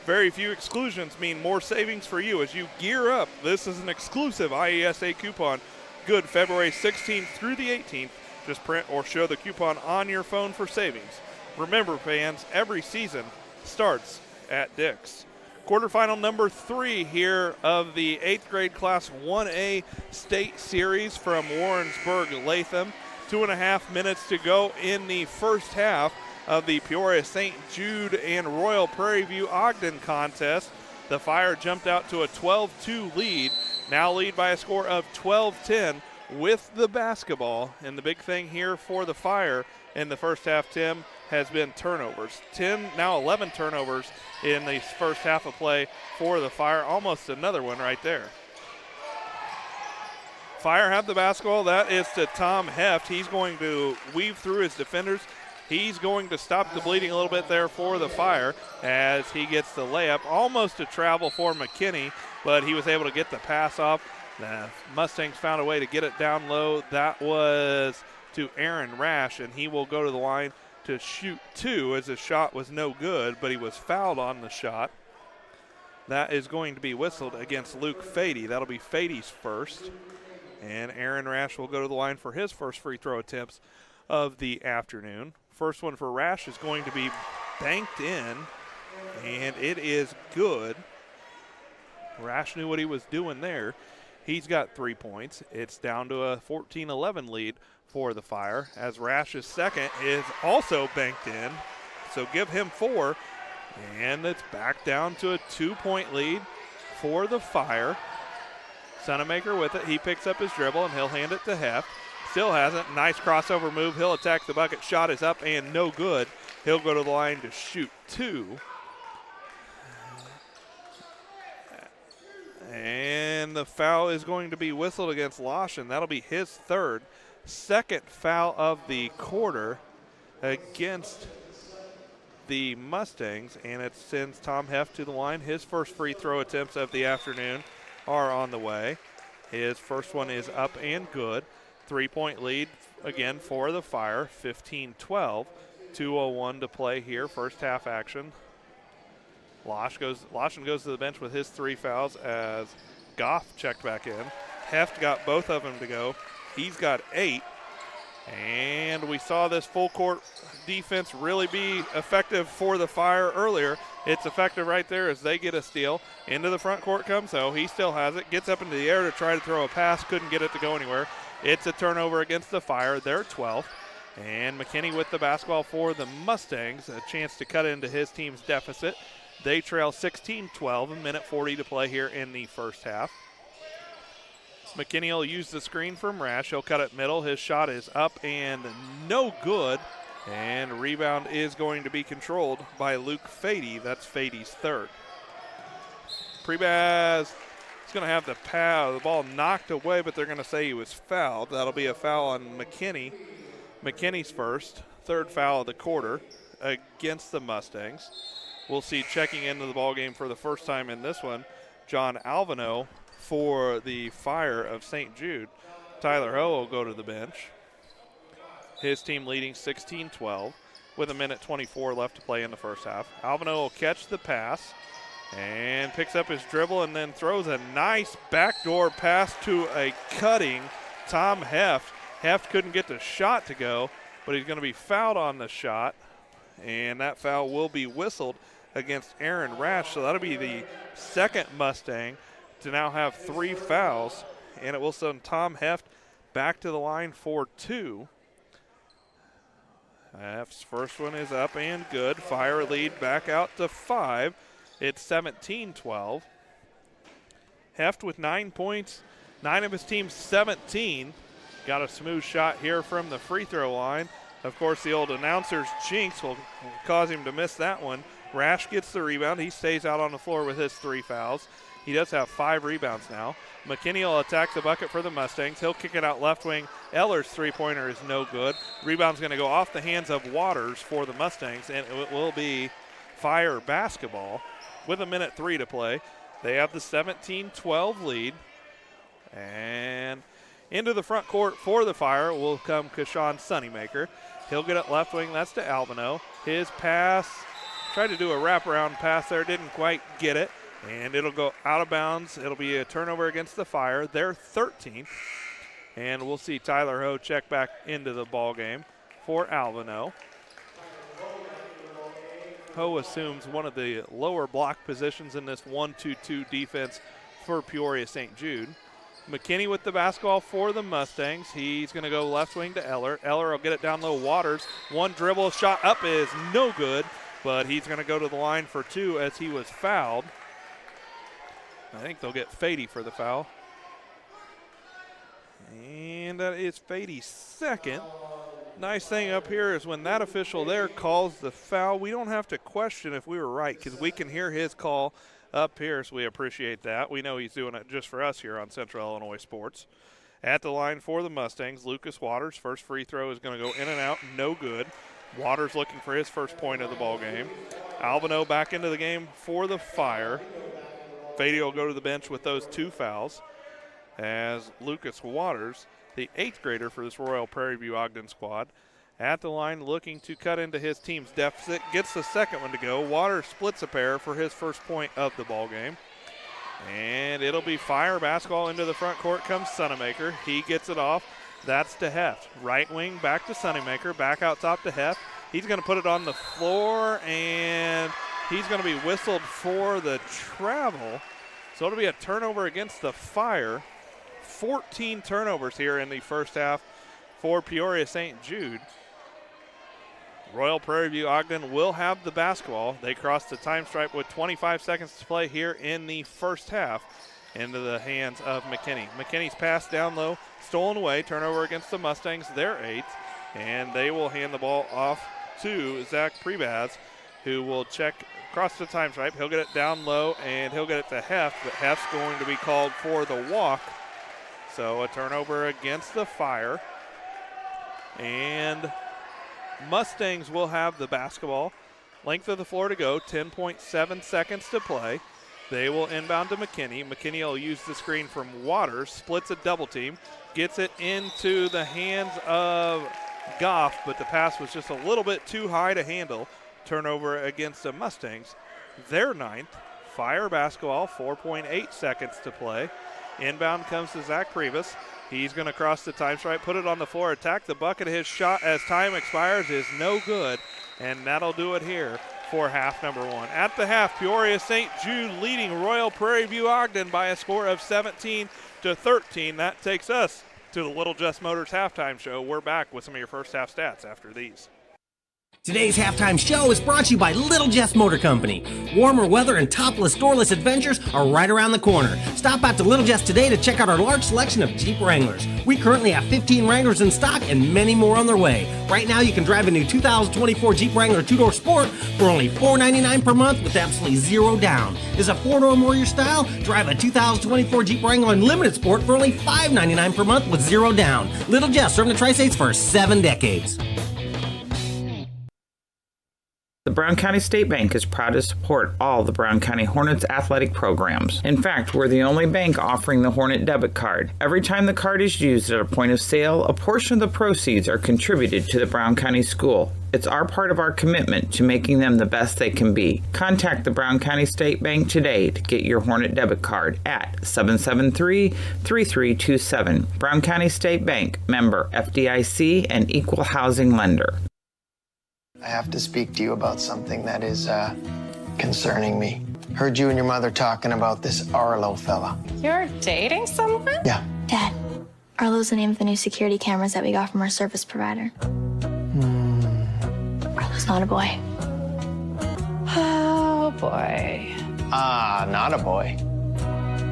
Very few exclusions mean more savings for you as you gear up. This is an exclusive IESA coupon good February 16th through the 18th. Just print or show the coupon on your phone for savings. Remember fans, every season starts at Dick's. Quarterfinal number 3 here of the 8th grade Class 1A State Series from Warrensburg-Latham. 2.5 minutes to go in the first half of the Peoria St. Jude and Royal Prairieview Ogden contest. The Fire jumped out to a 12-2 lead, now lead by a score of 12-10 with the basketball. And the big thing here for the Fire in the first half, Tim, has been turnovers. 11 turnovers in the first half of play for the Fire. Almost another one right there. Fire have the basketball. That is to Tom Heft. He's going to weave through his defenders. He's going to stop the bleeding a little bit there for the Fire as he gets the layup. Almost a travel for McKinney, but he was able to get the pass off. The Mustangs found a way to get it down low. That was to Aaron Rash, and he will go to the line to shoot 2 as his shot was no good, but he was fouled on the shot. That is going to be whistled against Luke Fady. That'll be Fady's first. And Aaron Rash will go to the line for his first free throw attempts of the afternoon. First one for Rash is going to be banked in, and it is good. Rash knew what he was doing there. He's got 3 points. It's down to a 14-11 lead for the Fire, as Rash's second is also banked in. So give him 4, and it's back down to a 2-point lead for the Fire. Sunamaker with it. He picks up his dribble, and he'll hand it to Heft. Still hasn't. Nice crossover move. He'll attack the bucket. Shot is up and no good. He'll go to the line to shoot 2. And the foul is going to be whistled against Lawson. That'll be his third. Second foul of the quarter against the Mustangs, and it sends Tom Heft to the line. His first free throw attempts of the afternoon are on the way. His first one is up and good. 3-point lead again for the Fire, 15-12. 2:01 to play here, first half action. Lawson goes to the bench with his 3 fouls as Goff checked back in. Heft got both of them to go. He's got 8. And we saw this full court defense really be effective for the Fire earlier It's effective right there as they get a steal. Into the front court comes Ho. He still has it. Gets up into the air to try to throw a pass. Couldn't get it to go anywhere. It's a turnover against the Fire. They're 12th. And McKinney with the basketball for the Mustangs. A chance to cut into his team's deficit. They trail 16-12. A minute 40 to play here in the first half. McKinney will use the screen from Rash. He'll cut it middle. His shot is up and no good. And rebound is going to be controlled by Luke Fady. That's Fady's third. Prebaz is going to have the ball knocked away, but they're going to say he was fouled. That'll be a foul on McKinney. McKinney's first, third foul of the quarter against the Mustangs. We'll see checking into the ballgame for the first time in this one, John Alvino for the Fire of St. Jude. Tyler Ho will go to the bench. His team leading 16-12 with a minute 24 left to play in the first half. Alvino will catch the pass and picks up his dribble and then throws a nice backdoor pass to a cutting Tom Heft. Heft couldn't get the shot to go, but he's going to be fouled on the shot, and that foul will be whistled against Aaron Rash. So that'll be the second Mustang to now have 3 fouls, and it will send Tom Heft back to the line for 2. Heft's first one is up and good. Fire lead back out to 5. It's 17-12. Heft with 9 points, 9 of his team's 17. Got a smooth shot here from the free throw line. Of course, the old announcer's jinx will cause him to miss that one. Rash gets the rebound. He stays out on the floor with his 3 fouls. He does have 5 rebounds now. McKinney will attack the bucket for the Mustangs. He'll kick it out left wing. Eller's three-pointer is no good. Rebound's going to go off the hands of Waters for the Mustangs, and it will be Fire basketball with a minute 3 to play. They have the 17-12 lead. And into the front court for the Fire will come Kashawn Sunnymaker. He'll get it left wing. That's to Albino. His pass, tried to do a wraparound pass there, didn't quite get it. And it'll go out of bounds. It'll be a turnover against the Fire. They're 13th. And we'll see Tyler Ho check back into the ball game for Albino. Ho assumes one of the lower block positions in this 1-2-2 defense for Peoria St. Jude. McKinney with the basketball for the Mustangs. He's going to go left wing to Eller. Eller will get it down low. Waters, one dribble shot up is no good, but he's going to go to the line for 2 as he was fouled. I think they'll get Fady for the foul. And that is Fady's second. Nice thing up here is when that official there calls the foul, we don't have to question if we were right because we can hear his call up here, so we appreciate that. We know he's doing it just for us here on Central Illinois Sports. At the line for the Mustangs, Lucas Waters. First free throw is going to go in and out, no good. Waters looking for his first point of the ball game. Albino back into the game for the Fire. Fady will go to the bench with those 2 fouls as Lucas Waters, the 8th grader for this Royal Prairieview Ogden squad, at the line looking to cut into his team's deficit, gets the second one to go. Waters splits a pair for his first point of the ball game. And it'll be Fire basketball. Into the front court comes Sunnymaker. He gets it off. That's to Heft. Right wing back to Sunnymaker. Back out top to Heft. He's going to put it on the floor, and he's going to be whistled for the travel. So it'll be a turnover against the Fire. 14 turnovers here in the first half for Peoria St. Jude. Royal Prairieview Ogden will have the basketball. They cross the time stripe with 25 seconds to play here in the first half into the hands of McKinney. McKinney's pass down low, stolen away. Turnover against the Mustangs. They're 8th, and they will hand the ball off to Zach Prebaz, who will check across the time stripe. He'll get it down low, and he'll get it to Heft, but Heft's going to be called for the walk. So a turnover against the Fire. And Mustangs will have the basketball. Length of the floor to go, 10.7 seconds to play. They will inbound to McKinney. McKinney will use the screen from Waters, splits a double team, gets it into the hands of Goff, but the pass was just a little bit too high to handle. Turnover against the Mustangs. They're 9th. Fire basketball, 4.8 seconds to play. Inbound comes to Zach Previs. He's going to cross the time stripe, put it on the floor, attack the bucket. His shot as time expires is no good, and that'll do it here for half number one. At the half, Peoria St. Jude leading Royal Prairie View Ogden by a score of 17-13. That takes us to the Little Jess Motors halftime show. We're back with some of your first half stats after these. Today's halftime show is brought to you by Little Jess Motor Company. Warmer weather and topless, doorless adventures are right around the corner. Stop out to Little Jess today to check out our large selection of Jeep Wranglers. We currently have 15 Wranglers in stock and many more on their way. Right now, you can drive a new 2024 Jeep Wrangler 2-door Sport for only $499 per month with absolutely zero down. Is a 4-door more your style? Drive a 2024 Jeep Wrangler Unlimited Sport for only $599 per month with zero down. Little Jess, serving the Tri-States for 7 decades. The Brown County State Bank is proud to support all the Brown County Hornets athletic programs. In fact, we're the only bank offering the Hornet debit card. Every time the card is used at a point of sale, a portion of the proceeds are contributed to the Brown County School. It's our part of our commitment to making them the best they can be. Contact the Brown County State Bank today to get your Hornet debit card at 773-3327. Brown County State Bank, member FDIC and equal housing lender. I have to speak to you about something that is concerning me. Heard you and your mother talking about this Arlo fella. You're dating someone? Yeah. Dad, Arlo's the name of the new security cameras that we got from our service provider. Arlo's not a boy. Oh, boy. Ah, not a boy.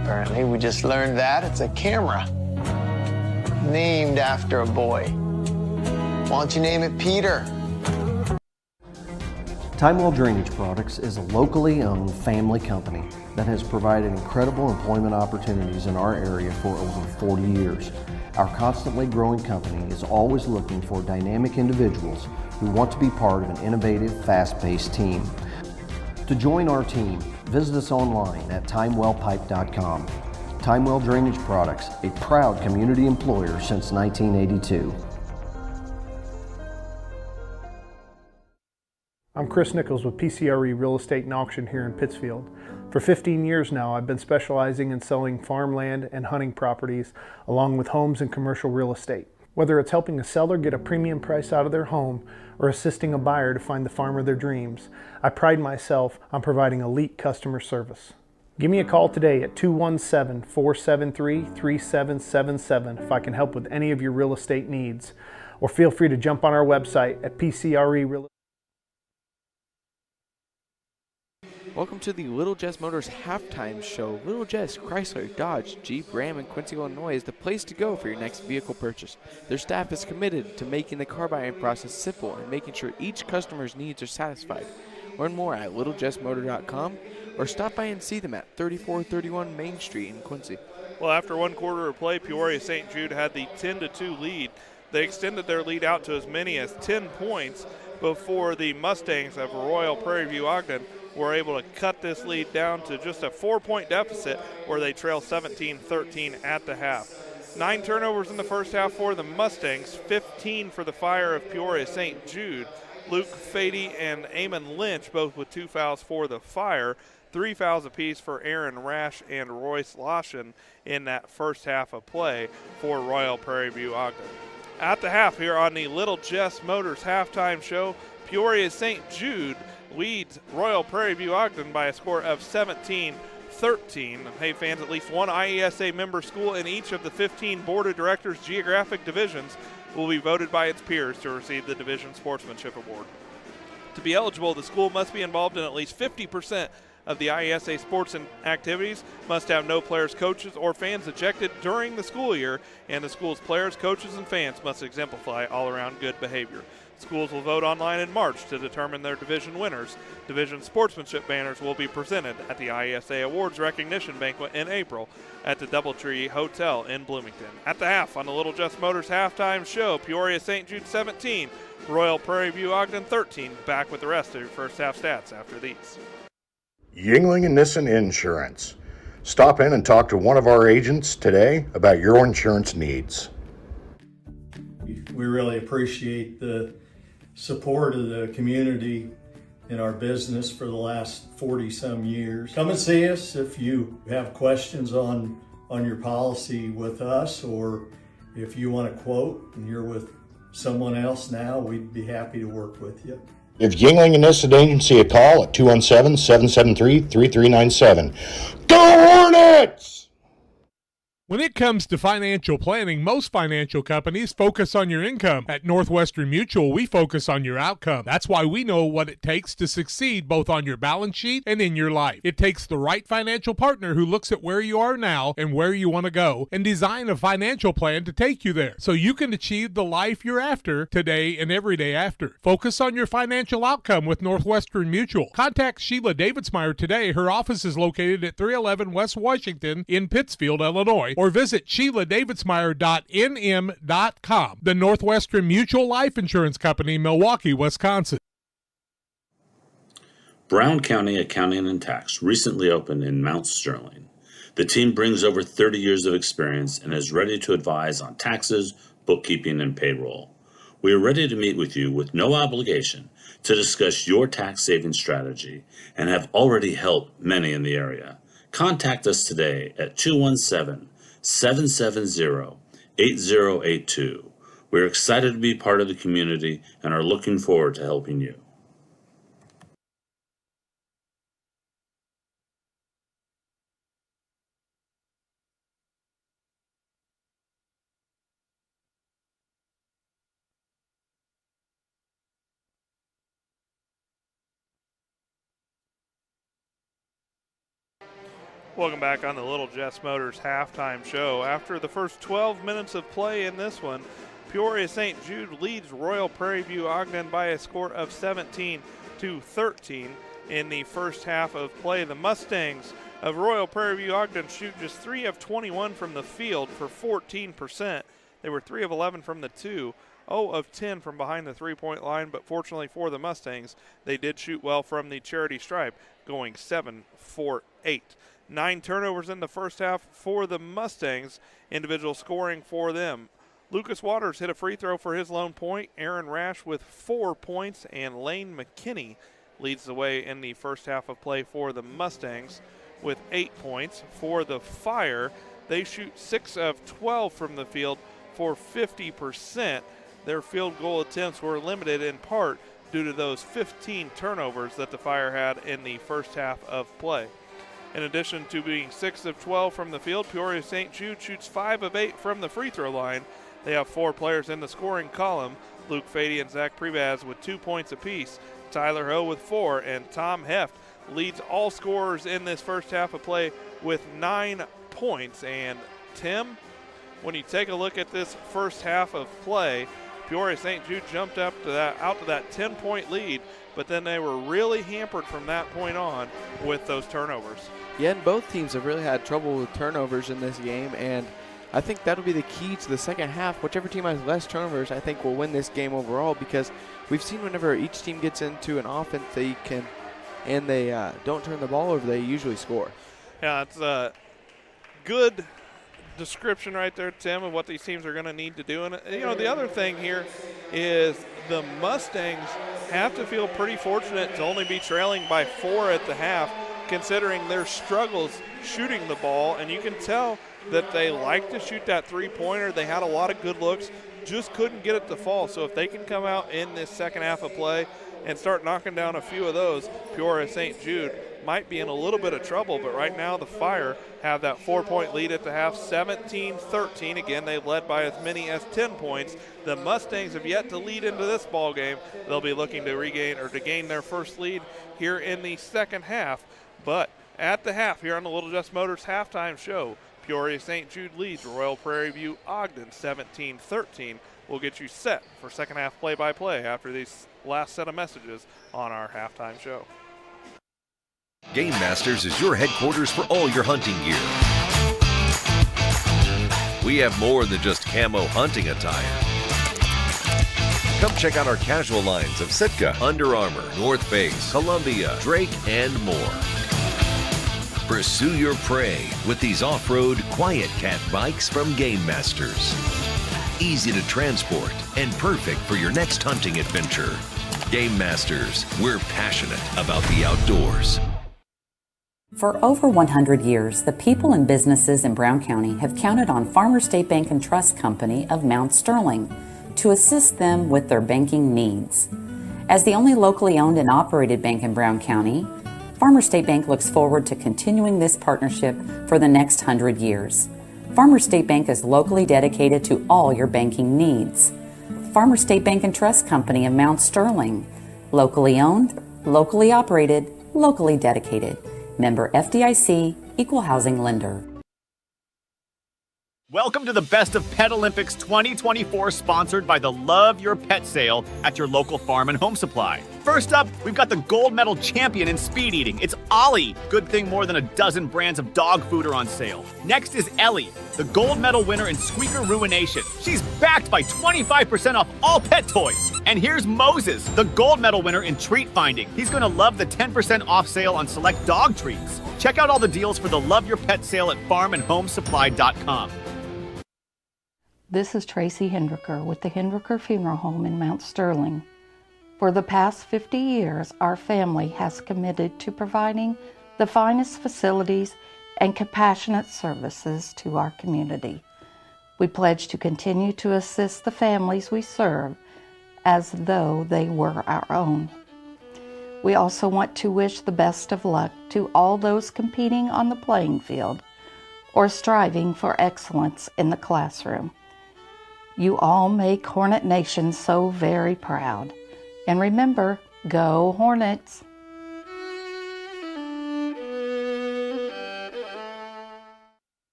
Apparently, we just learned that it's a camera named after a boy. Why don't you name it Peter? Timewell Drainage Products is a locally owned family company that has provided incredible employment opportunities in our area for over 40 years. Our constantly growing company is always looking for dynamic individuals who want to be part of an innovative, fast-paced team. To join our team, visit us online at timewellpipe.com. Timewell Drainage Products, a proud community employer since 1982. I'm Chris Nichols with PCRE Real Estate and Auction here in Pittsfield. For 15 years now, I've been specializing in selling farmland and hunting properties along with homes and commercial real estate. Whether it's helping a seller get a premium price out of their home or assisting a buyer to find the farm of their dreams, I pride myself on providing elite customer service. Give me a call today at 217-473-3777 if I can help with any of your real estate needs, or feel free to jump on our website at PCRE Real Estate. Welcome to the Little Jess Motors halftime show. Little Jess, Chrysler, Dodge, Jeep, Ram, and Quincy, Illinois is the place to go for your next vehicle purchase. Their staff is committed to making the car buying process simple and making sure each customer's needs are satisfied. Learn more at littlejessmotor.com or stop by and see them at 3431 Main Street in Quincy. Well, after one quarter of play, Peoria St. Jude had the 10-2 lead. They extended their lead out to as many as 10 points before the Mustangs of Royal Prairie View Ogden were able to cut this lead down to just a 4-point deficit where they trail 17-13 at the half. 9 turnovers in the first half for the Mustangs, 15 for the Fire of Peoria St. Jude. Luke Fady and Eamon Lynch both with 2 fouls for the Fire, 3 fouls apiece for Aaron Rash and Royce Lawson in that first half of play for Royal Prairie View Ogden. At the half here on the Little Jess Motors halftime show, Peoria St. Jude leads Royal Prairie View Ogden by a score of 17-13. Hey fans, at least one IESA member school in each of the 15 Board of Directors geographic divisions will be voted by its peers to receive the Division Sportsmanship Award. To be eligible, the school must be involved in at least 50% of the IESA sports and activities, must have no players, coaches, or fans ejected during the school year, and the school's players, coaches, and fans must exemplify all-around good behavior. Schools will vote online in March to determine their division winners. Division sportsmanship banners will be presented at the IESA Awards Recognition Banquet in April at the Doubletree Hotel in Bloomington. At the half on the Little Jess Motors halftime show, Peoria St. Jude 17, Royal Prairie View Ogden 13. Back with the rest of your first half stats after these. Yingling and Nissen Insurance. Stop in and talk to one of our agents today about your insurance needs. We really appreciate the support of the community in our business for the last 40-some years. Come and see us if you have questions on your policy with us, or if you want a quote and you're with someone else now, we'd be happy to work with you. Give Yingling and Nissen Agency a call at 217-773-3397. Go Hornets! When it comes to financial planning, most financial companies focus on your income. At Northwestern Mutual, we focus on your outcome. That's why we know what it takes to succeed both on your balance sheet and in your life. It takes the right financial partner who looks at where you are now and where you want to go and design a financial plan to take you there so you can achieve the life you're after today and every day after. Focus on your financial outcome with Northwestern Mutual. Contact Sheila Davidsmeyer today. Her office is located at 311 West Washington in Pittsfield, Illinois, or visit SheilaDavidsmeyer.nm.com. The Northwestern Mutual Life Insurance Company, Milwaukee, Wisconsin. Brown County Accounting and Tax recently opened in Mount Sterling. The team brings over 30 years of experience and is ready to advise on taxes, bookkeeping, and payroll. We are ready to meet with you with no obligation to discuss your tax saving strategy and have already helped many in the area. Contact us today at 217-770-8082. We're excited to be part of the community and are looking forward to helping you. Welcome back on the Little Jess Motors halftime show. After the first 12 minutes of play in this one, Peoria St. Jude leads Royal Prairieview Ogden by a score of 17-13 in the first half of play. The Mustangs of Royal Prairieview Ogden shoot just 3 of 21 from the field for 14%. They were 3 of 11 from the 2, 0 of 10 from behind the three-point line, but fortunately for the Mustangs, they did shoot well from the charity stripe, going 7 for 8. 9 turnovers in the first half for the Mustangs. Individual scoring for them. Lucas Waters hit a free throw for his lone point. Aaron Rash with 4 points, and Lane McKinney leads the way in the first half of play for the Mustangs with 8 points. For the Fire, they shoot 6 of 12 from the field for 50%. Their field goal attempts were limited in part due to those 15 turnovers that the Fire had in the first half of play. In addition to being 6 of 12 from the field, Peoria St. Jude shoots 5 of 8 from the free throw line. They have 4 players in the scoring column. Luke Fady and Zach Prebaz with 2 points apiece. Tyler Ho with 4, and Tom Heft leads all scorers in this first half of play with 9 points. And Tim, when you take a look at this first half of play, Peoria St. Jude jumped out to that 10-point lead, but then they were really hampered from that point on with those turnovers. Yeah, and both teams have really had trouble with turnovers in this game, and I think that'll be the key to the second half. Whichever team has less turnovers, I think will win this game overall, because we've seen whenever each team gets into an offense they don't turn the ball over, they usually score. Yeah, it's a good description right there, Tim, of what these teams are going to need to do. And the other thing here is the Mustangs have to feel pretty fortunate to only be trailing by 4 at the half, considering their struggles shooting the ball. And you can tell that they like to shoot that three-pointer. They had a lot of good looks, just couldn't get it to fall. So if they can come out in this second half of play and start knocking down a few of those, Peoria St. Jude might be in a little bit of trouble. But right now the Fire have that 4-point lead at the half, 17-13. Again, they've led by as many as 10 points. The Mustangs have yet to lead into this ball game. They'll be looking to gain their first lead here in the second half. But at the half here on the Little Jess Motors halftime show, Peoria St. Jude leads Royal Prairieview Ogden 17-13. We'll get you set for second half play-by-play after these last set of messages on our halftime show. Game Masters is your headquarters for all your hunting gear. We have more than just camo hunting attire. Come check out our casual lines of Sitka, Under Armour, North Face, Columbia, Drake, and more. Pursue your prey with these off-road Quiet Cat bikes from Game Masters. Easy to transport and perfect for your next hunting adventure. Game Masters, we're passionate about the outdoors. For over 100 years, the people and businesses in Brown County have counted on Farmers State Bank and Trust Company of Mount Sterling to assist them with their banking needs. As the only locally owned and operated bank in Brown County, Farmers State Bank looks forward to continuing this partnership for the next 100 years. Farmers State Bank is locally dedicated to all your banking needs. Farmers State Bank and Trust Company of Mount Sterling, locally owned, locally operated, locally dedicated. Member FDIC, Equal Housing Lender. Welcome to the Best of Pet Olympics 2024, sponsored by the Love Your Pet sale at your local farm and home supply. First up, we've got the gold medal champion in speed eating. It's Ollie. Good thing more than a dozen brands of dog food are on sale. Next is Ellie, the gold medal winner in squeaker ruination. She's backed by 25% off all pet toys. And here's Moses, the gold medal winner in treat finding. He's going to love the 10% off sale on select dog treats. Check out all the deals for the Love Your Pet sale at farmandhomesupply.com. This is Tracy Hendricker with the Hendricker Funeral Home in Mount Sterling. For the past 50 years, our family has committed to providing the finest facilities and compassionate services to our community. We pledge to continue to assist the families we serve as though they were our own. We also want to wish the best of luck to all those competing on the playing field or striving for excellence in the classroom. You all make Hornet Nation so very proud. And remember, go Hornets!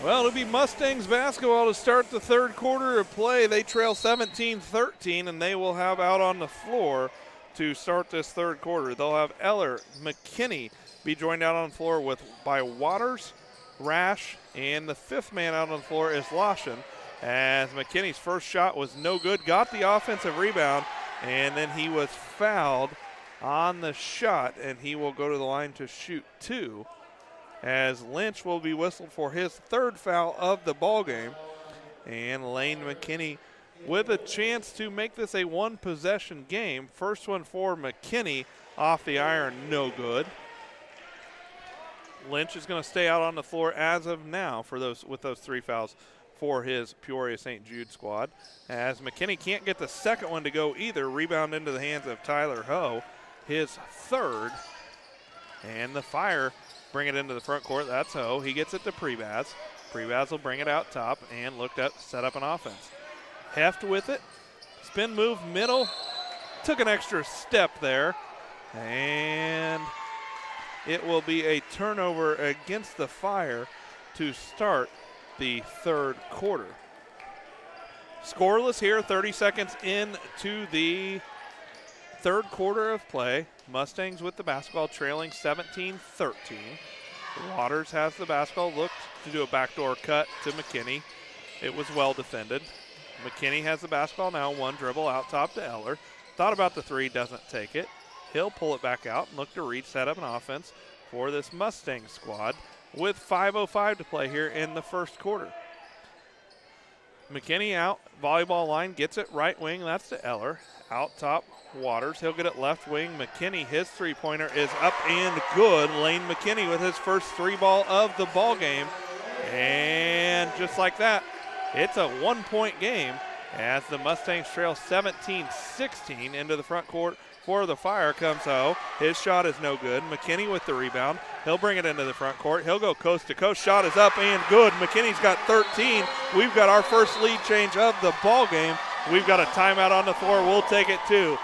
Well, it'll be Mustangs basketball to start the third quarter of play. They trail 17-13, and they will have out on the floor to start this third quarter. They'll have Eller, McKinney be joined out on the floor by Waters, Rash, and the fifth man out on the floor is Lawson, as McKinney's first shot was no good, got the offensive rebound, and then he was fouled on the shot, and he will go to the line to shoot two, as Lynch will be whistled for his third foul of the ball game. And Lane McKinney with a chance to make this a one-possession game. First one for McKinney off the iron, no good. Lynch is going to stay out on the floor as of now with those three fouls for his Peoria St. Jude squad. As McKinney can't get the second one to go either, rebound into the hands of Tyler Ho, his third. And the Fire bring it into the front court. That's Ho. He gets it to Prebaz. Prebaz will bring it out top and set up an offense. Heft with it. Spin move middle. Took an extra step there. And it will be a turnover against the Fire to start the third quarter. Scoreless here, 30 seconds into the third quarter of play. Mustangs with the basketball trailing 17-13. Waters has the basketball, looked to do a backdoor cut to McKinney. It was well defended. McKinney has the basketball now, one dribble out top to Eller. Thought about the three, doesn't take it. He'll pull it back out and look to reach, set up an offense for this Mustang squad with 5:05 to play here in the first quarter. McKinney out, volleyball line, gets it right wing, that's to Eller. Out top, Waters, he'll get it left wing. McKinney, his three-pointer is up and good. Lane McKinney with his first three ball of the ball game. And just like that, it's a one-point game as the Mustangs trail 17-16 into the front court. For the Fire comes Ho. His shot is no good. McKinney with the rebound. He'll bring it into the front court. He'll go coast to coast. Shot is up and good. McKinney's got 13. We've got our first lead change of the ball game. We've got a timeout on the floor. We'll take it too.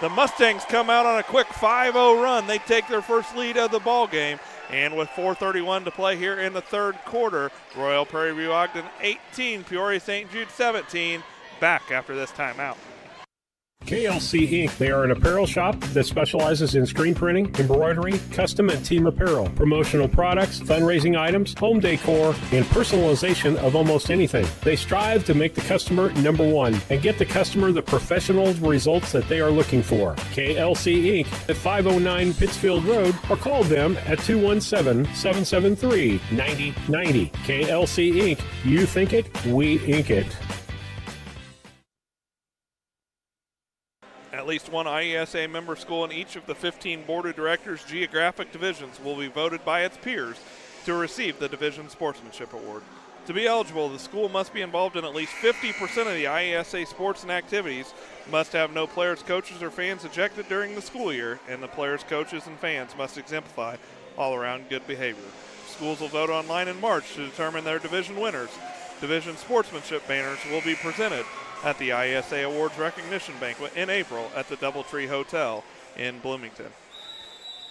The Mustangs come out on a quick 5-0 run. They take their first lead of the ball game. And with 4:31 to play here in the third quarter, Royal Prairieview Ogden 18, Peoria St. Jude 17. Back after this timeout. KLC Inc. They are an apparel shop that specializes in screen printing, embroidery, custom and team apparel, promotional products, fundraising items, home decor, and personalization of almost anything. They strive to make the customer number one and get the customer the professional results that they are looking for. KLC Inc. at 509 Pittsfield Road, or call them at 217-773-9090. KLC Inc. You think it, we ink it. At least one IESA member school in each of the 15 Board of Directors geographic divisions will be voted by its peers to receive the Division Sportsmanship Award. To be eligible, the school must be involved in at least 50% of the IESA sports and activities, must have no players, coaches, or fans ejected during the school year, and the players, coaches, and fans must exemplify all-around good behavior. Schools will vote online in March to determine their division winners. Division sportsmanship banners will be presented at the IESA Awards Recognition Banquet in April at the Doubletree Hotel in Bloomington.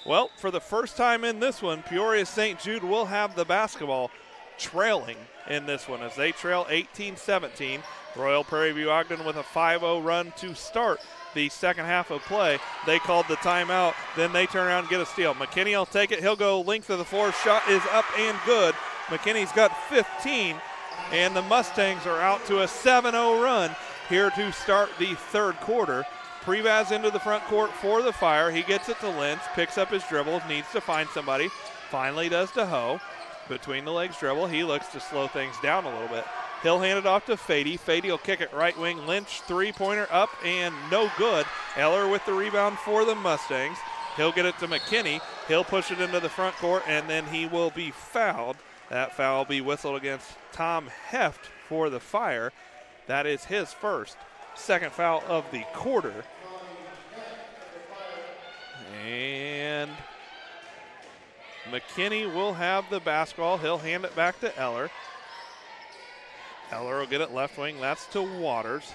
Well, for the first time in this one, Peoria St. Jude will have the basketball trailing in this one as they trail 18-17. Royal Prairieview Ogden with a 5-0 run to start the second half of play. They called the timeout, then they turn around and get a steal. McKinney will take it. He'll go length of the floor. Shot is up and good. McKinney's got 15, and the Mustangs are out to a 7-0 run here to start the third quarter. Prevaz into the front court for the Fire. He gets it to Lentz, picks up his dribble, needs to find somebody. Finally does to Ho. Between the legs dribble, he looks to slow things down a little bit. He'll hand it off to Fady. Fady will kick it right wing. Lynch, three-pointer up and no good. Eller with the rebound for the Mustangs. He'll get it to McKinney. He'll push it into the front court, and then he will be fouled. That foul will be whistled against Tom Heft for the Fire. That is his first. Second foul of the quarter. And McKinney will have the basketball. He'll hand it back to Eller. Eller will get it left wing. That's to Waters.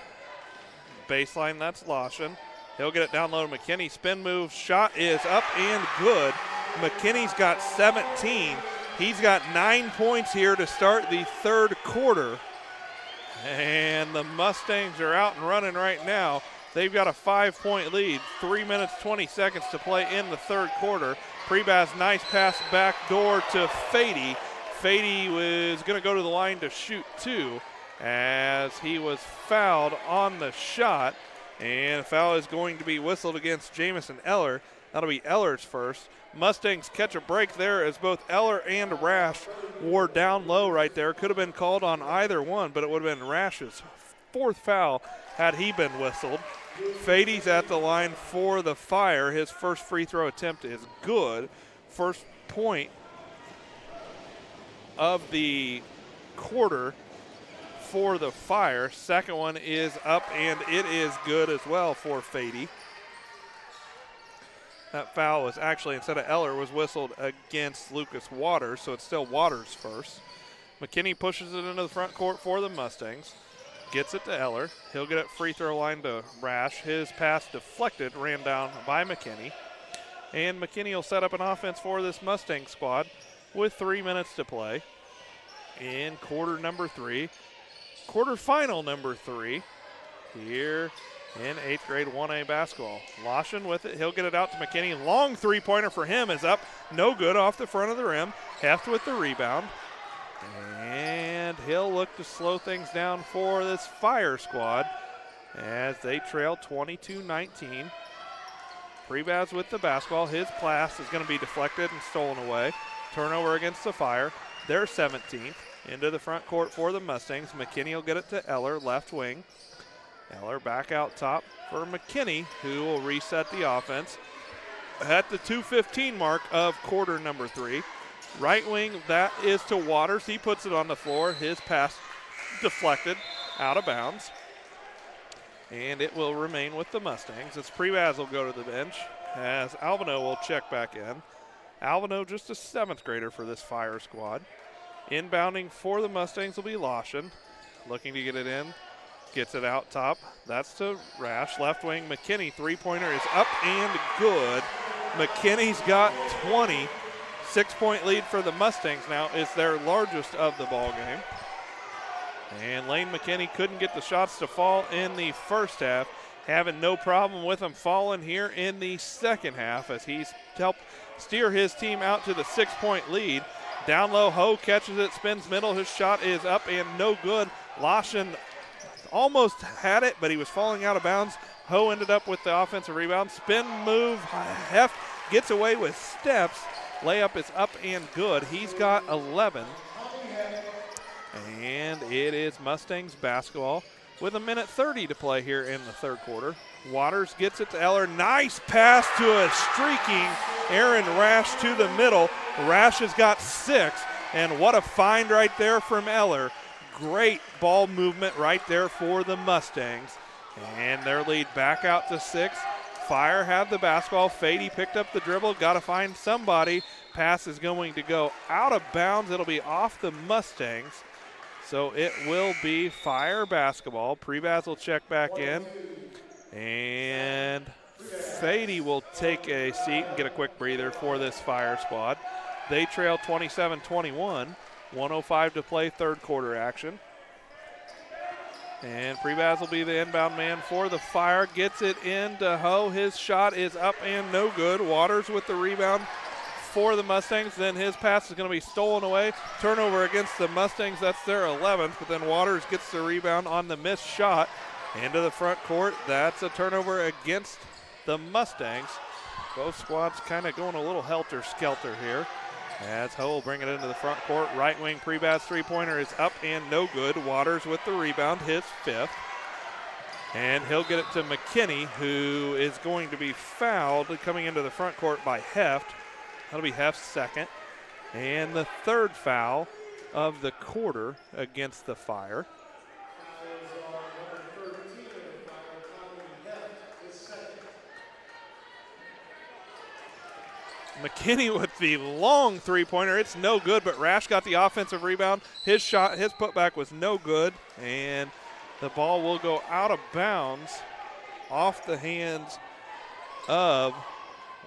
Baseline, that's Lawson. He'll get it down low to McKinney. Spin move. Shot is up and good. McKinney's got 17. He's got 9 points here to start the third quarter. And the Mustangs are out and running right now. They've got a 5-point lead. 3 minutes, 20 seconds to play in the third quarter. Prebaz, nice pass back door to Fady. Fady was going to go to the line to shoot two as he was fouled on the shot. And a foul is going to be whistled against Jamison Eller. That'll be Eller's first. Mustangs catch a break there as both Eller and Rash were down low right there. Could have been called on either one, but it would have been Rash's fourth foul had he been whistled. Fady's at the line for the Fire. His first free throw attempt is good. First point of the quarter for the Fire. Second one is up, and it is good as well for Fady. That foul was actually, instead of Eller, was whistled against Lucas Waters, so it's still Waters first. McKinney pushes it into the front court for the Mustangs. Gets it to Eller. He'll get it free throw line to Rash. His pass deflected, ran down by McKinney. And McKinney will set up an offense for this Mustang squad with 3 minutes to play in quarter number 3. Quarterfinal number 3 here in 8th grade 1A basketball. Lawson with it. He'll get it out to McKinney. Long three-pointer for him is up. No good off the front of the rim. Heft with the rebound. And he'll look to slow things down for this Fire squad as they trail 22-19. Prebaz with the basketball. His pass is going to be deflected and stolen away. Turnover against the Fire. They're 17th. Into the front court for the Mustangs. McKinney will get it to Eller, left wing. Eller back out top for McKinney, who will reset the offense at the 2:15 mark of quarter number 3. Right wing, that is to Waters. He puts it on the floor. His pass deflected out of bounds. And it will remain with the Mustangs. As Prevaz will go to the bench as Alvino will check back in. Alvino just a 7th grader for this Fire squad. Inbounding for the Mustangs will be Lawson. Looking to get it in. Gets it out top. That's to Rash. Left wing, McKinney. Three-pointer is up and good. McKinney's got 20. 6-point lead for the Mustangs now is their largest of the ball game. And Lane McKinney couldn't get the shots to fall in the first half. Having no problem with them falling here in the second half as he's helped steer his team out to the 6-point lead. Down low, Ho catches it, spins middle. His shot is up and no good. Lawson almost had it, but he was falling out of bounds. Ho ended up with the offensive rebound. Spin move, Heft gets away with steps. Layup is up and good. He's got 11. And it is Mustangs basketball with 1:30 to play here in the third quarter. Waters gets it to Eller. Nice pass to a streaking Aaron Rash to the middle. Rash has got 6. And what a find right there from Eller. Great ball movement right there for the Mustangs. And their lead back out to 6. Fire have the basketball. Fady picked up the dribble. Got to find somebody. Pass is going to go out of bounds. It'll be off the Mustangs. So it will be Fire basketball. Prebaz will check back in. And Fady will take a seat and get a quick breather for this Fire squad. They trail 27-21. 1:05 to play, third quarter action. And Prebaz will be the inbound man for the Fire. Gets it into Ho. His shot is up and no good. Waters with the rebound for the Mustangs. Then his pass is going to be stolen away. Turnover against the Mustangs. That's their 11th. But then Waters gets the rebound on the missed shot into the front court. That's a turnover against the Mustangs. Both squads kind of going a little helter-skelter here. As Ho will bring it into the front court. Right wing Prebaz three-pointer is up and no good. Waters with the rebound, his 5th. And he'll get it to McKinney, who is going to be fouled coming into the front court by Heft. That'll be Heft's 2nd. And the 3rd foul of the quarter against the Fire. McKinney with the long three-pointer. It's no good, but Rash got the offensive rebound. His shot, his putback was no good, and the ball will go out of bounds off the hands of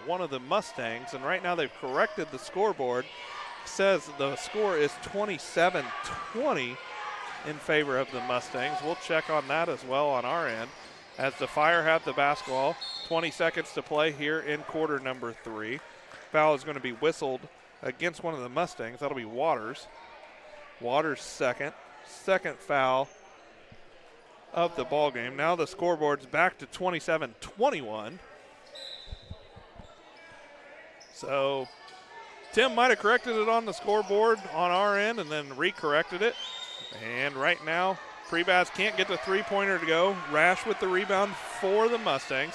one of the Mustangs. And right now they've corrected the scoreboard. It says the score is 27-20 in favor of the Mustangs. We'll check on that as well on our end as the Fire have the basketball. 20 seconds to play here in quarter number 3. Foul is going to be whistled against one of the Mustangs. That'll be Waters. Waters' 2nd foul of the ball game. Now the scoreboard's back to 27-21. So Tim might have corrected it on the scoreboard on our end and then recorrected it. And right now, Prebaz can't get the three-pointer to go. Rash with the rebound for the Mustangs.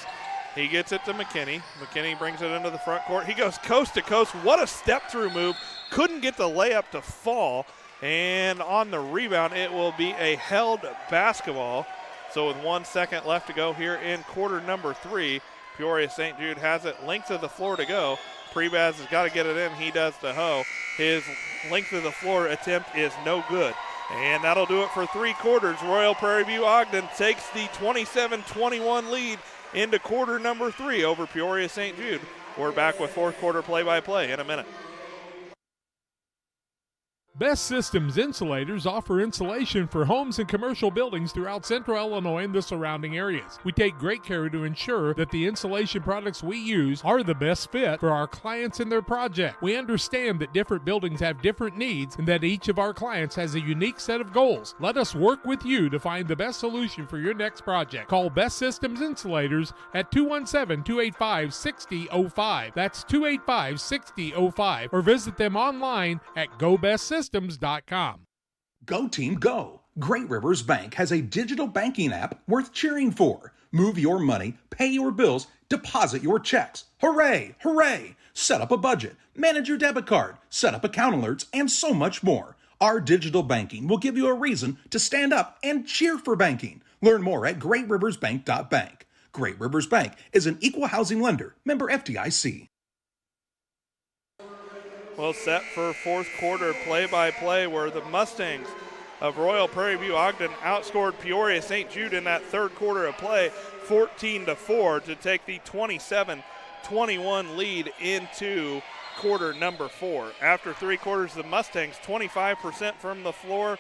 He gets it to McKinney. McKinney brings it into the front court. He goes coast to coast. What a step-through move. Couldn't get the layup to fall. And on the rebound, it will be a held basketball. So with 1 second left to go here in quarter number 3, Peoria St. Jude has it length of the floor to go. Prebaz has got to get it in. He does to Ho. His length of the floor attempt is no good. And that'll do it for 3 quarters. Royal Prairie View Ogden takes the 27-21 lead into quarter number 3 over Peoria St. Jude. We're back with fourth quarter play-by-play in a minute. Best Systems Insulators offer insulation for homes and commercial buildings throughout central Illinois and the surrounding areas. We take great care to ensure that the insulation products we use are the best fit for our clients and their project. We understand that different buildings have different needs and that each of our clients has a unique set of goals. Let us work with you to find the best solution for your next project. Call Best Systems Insulators at 217-285-6005. That's 285-6005. Or visit them online at GoBestSystems.com. Go Team Go! Great Rivers Bank has a digital banking app worth cheering for. Move your money, pay your bills, deposit your checks. Hooray! Hooray! Set up a budget, manage your debit card, set up account alerts, and so much more. Our digital banking will give you a reason to stand up and cheer for banking. Learn more at greatriversbank.bank. Great Rivers Bank is an equal housing lender, member FDIC. Well, set for fourth quarter play-by-play where the Mustangs of Royal Prairie View Ogden outscored Peoria St. Jude in that third quarter of play 14-4 to take the 27-21 lead into quarter number 4. After 3 quarters, the Mustangs 25% from the floor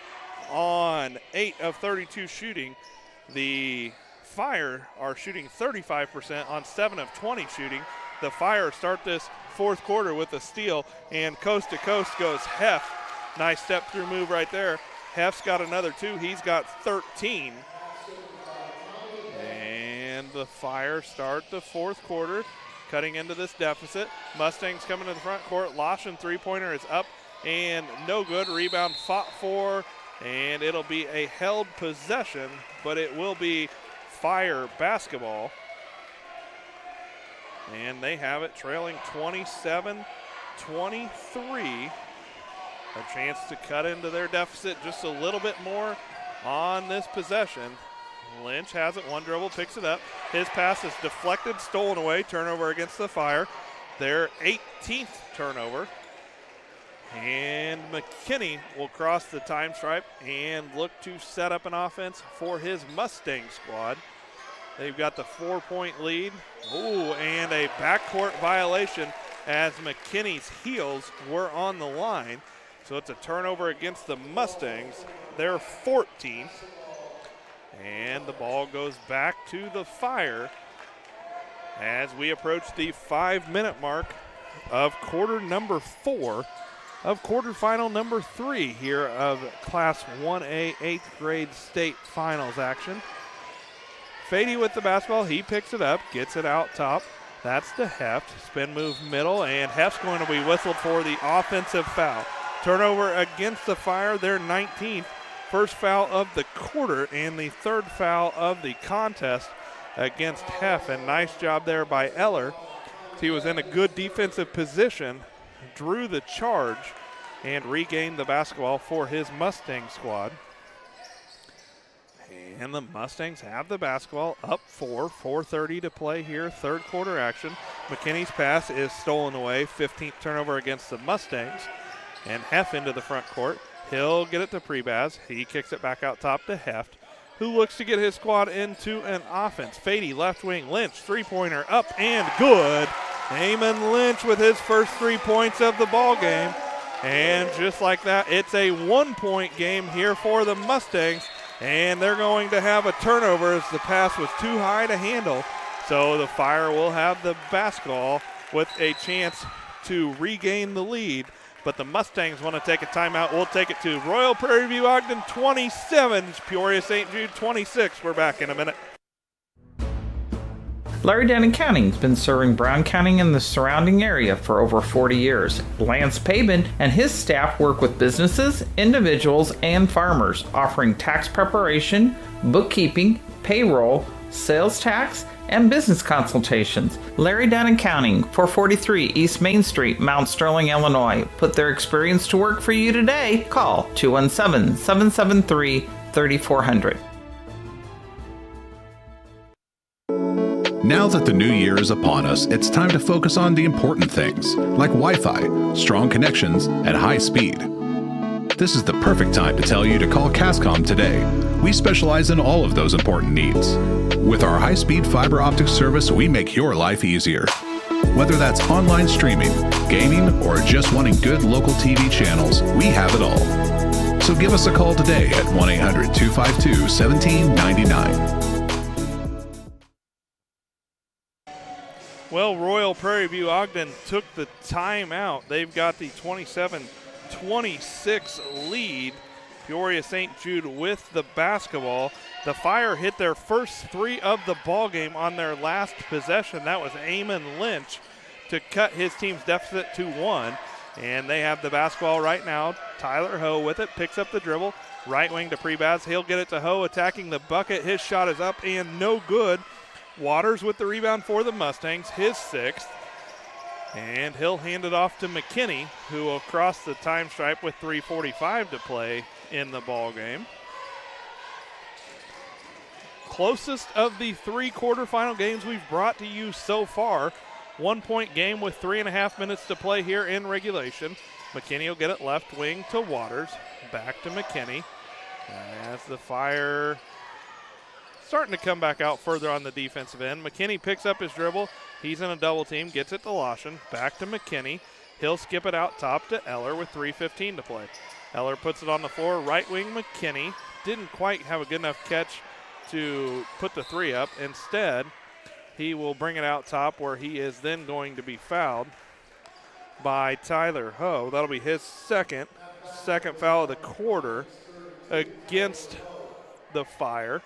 on 8 of 32 shooting. The Fire are shooting 35% on 7 of 20 shooting. The Fire start this fourth quarter with a steal, and coast to coast goes Heft. Nice step through move right there. Heft's got another 2. He's got 13. And the Fire start the fourth quarter, cutting into this deficit. Mustangs coming to the front court. Lawson three-pointer is up and no good. Rebound fought for, and it'll be a held possession, but it will be Fire basketball. And they have it trailing 27-23 a chance to cut into their deficit just a little bit more on this possession. Lynch has it, one dribble, picks it up. His pass is deflected, stolen away, turnover against the Fire. Their 18th turnover. And McKinney will cross the time stripe and look to set up an offense for his Mustang squad. They've got the 4-point lead. Ooh, and a backcourt violation as McKinney's heels were on the line. So it's a turnover against the Mustangs, their 14th. And the ball goes back to the Fire as we approach the 5-minute mark of quarter number 4 of quarterfinal number 3 here of Class 1A 8th grade state finals action. Fady with the basketball, he picks it up, gets it out top. That's to Heft, spin move middle, and Heft's going to be whistled for the offensive foul. Turnover against the Fire, their 19th. First foul of the quarter and the third foul of the contest against Heft. And nice job there by Eller. He was in a good defensive position, drew the charge, and regained the basketball for his Mustang squad. And the Mustangs have the basketball up 4:30 to play here, third quarter action. McKinney's pass is stolen away, 15th turnover against the Mustangs. And Heft into the front court. He'll get it to Prebaz. He kicks it back out top to Heft, who looks to get his squad into an offense. Fady, left wing, Lynch, three-pointer up and good. Eamon Lynch with his first 3 points of the ball game. And just like that, it's a 1-point game here for the Mustangs. And they're going to have a turnover as the pass was too high to handle. So the Fire will have the basketball with a chance to regain the lead. But the Mustangs want to take a timeout. We'll take it to Royal Prairieview Ogden 27, Peoria St. Jude 26. We're back in a minute. Larry Denton County has been serving Brown County and the surrounding area for over 40 years. Lance Pabin and his staff work with businesses, individuals, and farmers, offering tax preparation, bookkeeping, payroll, sales tax, and business consultations. Larry Dunn Accounting, 443 East Main Street, Mount Sterling, Illinois. Put their experience to work for you today. Call 217-773-3400. Now that the new year is upon us, it's time to focus on the important things, like Wi-Fi, strong connections, and high speed. This is the perfect time to tell you to call Cascom today. We specialize in all of those important needs. With our high-speed fiber optic service, we make your life easier. Whether that's online streaming, gaming, or just wanting good local TV channels, we have it all. So give us a call today at 1-800-252-1799. Well, Royal Prairie View Ogden took the timeout. They've got the 27-26 lead. Peoria St. Jude with the basketball. The Fire hit their first 3 of the ball game on their last possession. That was Eamon Lynch to cut his team's deficit to 1. And they have the basketball right now. Tyler Ho with it, picks up the dribble. Right wing to Prebaz. He'll get it to Ho, attacking the bucket. His shot is up and no good. Waters with the rebound for the Mustangs, his 6th. And he'll hand it off to McKinney, who will cross the time stripe with 3:45 to play in the ball game. Closest of the 3 quarterfinal games we've brought to you so far. 1-point game with 3.5 minutes to play here in regulation. McKinney will get it left wing to Waters. Back to McKinney as the Fire starting to come back out further on the defensive end. McKinney picks up his dribble. He's in a double team, gets it to Lawson. Back to McKinney. He'll skip it out top to Eller with 3:15 to play. Eller puts it on the floor. Right wing McKinney. Didn't quite have a good enough catch to put the 3 up. Instead, he will bring it out top where he is then going to be fouled by Tyler Ho. That'll be his second foul of the quarter against the Fire.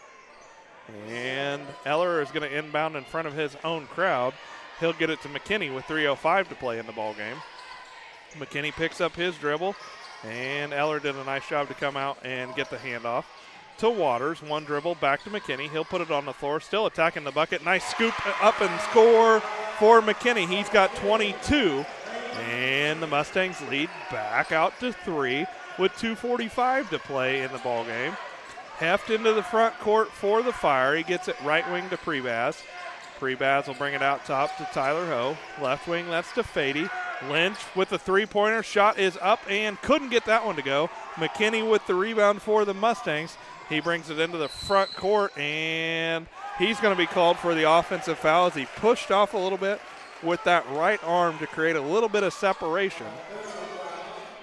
And Eller is going to inbound in front of his own crowd. He'll get it to McKinney with 3:05 to play in the ball game. McKinney picks up his dribble, and Eller did a nice job to come out and get the handoff to Waters. 1 dribble back to McKinney. He'll put it on the floor, still attacking the bucket. Nice scoop up and score for McKinney. He's got 22. And the Mustangs lead back out to 3 with 2:45 to play in the ball game. Heft into the front court for the Fire. He gets it right wing to Prebaz. Prebaz will bring it out top to Tyler Ho. Left wing, that's to Fady. Lynch with the three-pointer. Shot is up and couldn't get that one to go. McKinney with the rebound for the Mustangs. He brings it into the front court, and he's going to be called for the offensive foul as he pushed off a little bit with that right arm to create a little bit of separation.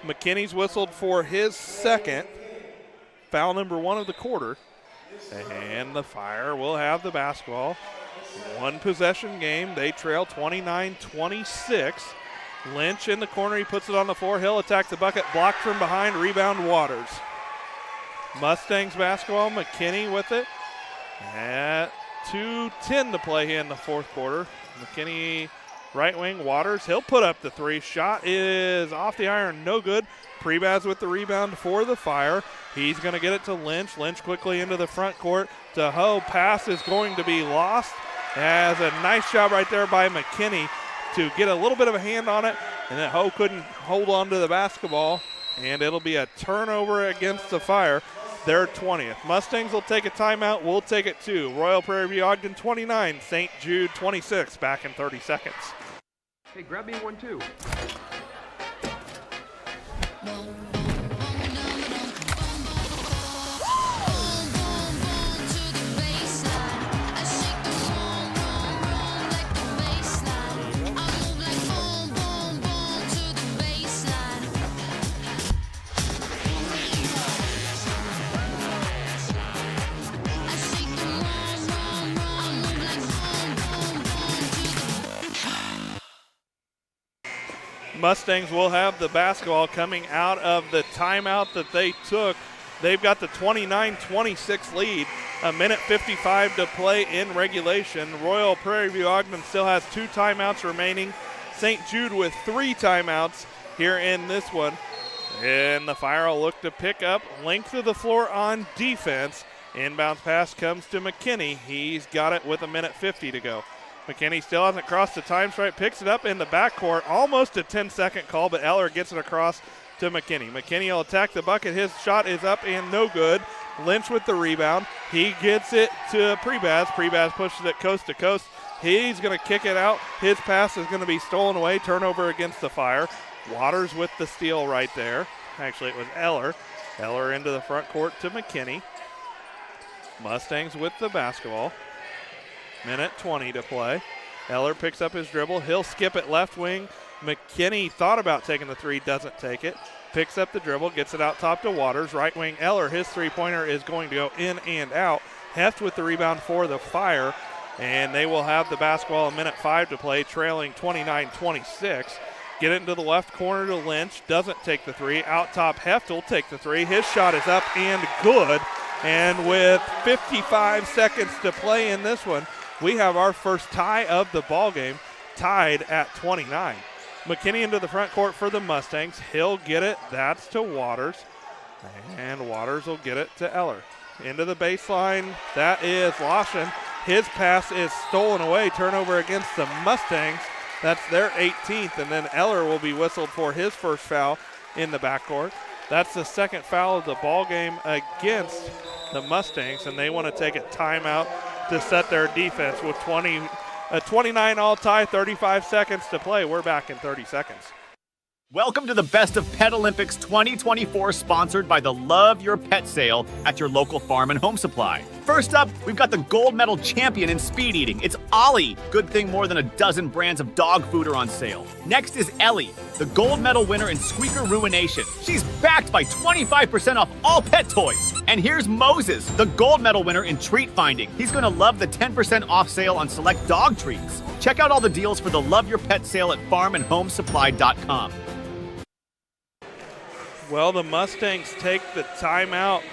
McKinney's whistled for his second, foul number 1 of the quarter, and the Fire will have the basketball. One possession game. They trail 29-26. Lynch in the corner. He puts it on the floor. He'll attack the bucket. Blocked from behind. Rebound Waters. Mustangs basketball. McKinney with it. At 2:10 to play here in the fourth quarter. McKinney right wing. Waters. He'll put up the 3. Shot is off the iron. No good. Prebaz with the rebound for the Fire. He's going to get it to Lynch. Lynch quickly into the front court to Ho. Pass is going to be lost. As a nice job right there by McKinney to get a little bit of a hand on it, and then Ho couldn't hold on to the basketball, and it'll be a turnover against the Fire. Their 20th. Mustangs will take a timeout. We'll take it too. Royal Prairieview Ogden 29, St. Jude 26. Back in 30 seconds. Hey, grab me one too. Mustangs will have the basketball coming out of the timeout that they took. They've got the 29-26 lead. A minute 55 to play in regulation. Royal Prairieview Ogden still has 2 timeouts remaining. St. Jude with 3 timeouts here in this one. And the Fire will look to pick up length of the floor on defense. Inbounds pass comes to McKinney. He's got it with a minute 50 to go. McKinney still hasn't crossed the time stripe, picks it up in the backcourt, almost a 10-second call, but Eller gets it across to McKinney. McKinney will attack the bucket. His shot is up and no good. Lynch with the rebound. He gets it to Prebaz. Prebaz pushes it coast to coast. He's going to kick it out. His pass is going to be stolen away. Turnover against the Fire. Waters with the steal right there. Actually, it was Eller. Eller into the front court to McKinney. Mustangs with the basketball. Minute 20 to play. Eller picks up his dribble. He'll skip it left wing. McKinney thought about taking the 3, doesn't take it. Picks up the dribble, gets it out top to Waters. Right wing Eller, his three-pointer is going to go in and out. Heft with the rebound for the Fire, and they will have the basketball. A minute 5 to play, trailing 29-26. Get it into the left corner to Lynch. Doesn't take the 3. Out top, Heft will take the 3. His shot is up and good. And with 55 seconds to play in this one, we have our first tie of the ball game, tied at 29. McKinney into the front court for the Mustangs. He'll get it. That's to Waters. And Waters will get it to Eller. Into the baseline. That is Lawson. His pass is stolen away. Turnover against the Mustangs. That's their 18th. And then Eller will be whistled for his first foul in the backcourt. That's the second foul of the ball game against the Mustangs, and they want to take a timeout to set their defense with 29 all tie, 35 seconds to play. We're back in 30 seconds. Welcome to the Best of Pet Olympics 2024, sponsored by the Love Your Pet sale at your local farm and home supply. First up, we've got the gold medal champion in speed eating. It's Ollie. Good thing more than a dozen brands of dog food are on sale. Next is Ellie, the gold medal winner in squeaker ruination. She's backed by 25% off all pet toys. And here's Moses, the gold medal winner in treat finding. He's going to love the 10% off sale on select dog treats. Check out all the deals for the Love Your Pet sale at farmandhomesupply.com. Well, the Mustangs take the timeout,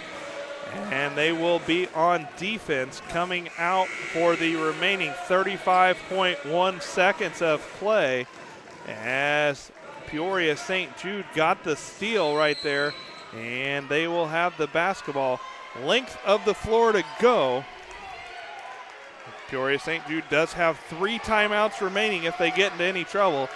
and they will be on defense coming out for the remaining 35.1 seconds of play as Peoria St. Jude got the steal right there, and they will have the basketball. Length of the floor to go. Peoria St. Jude does have 3 timeouts remaining if they get into any trouble.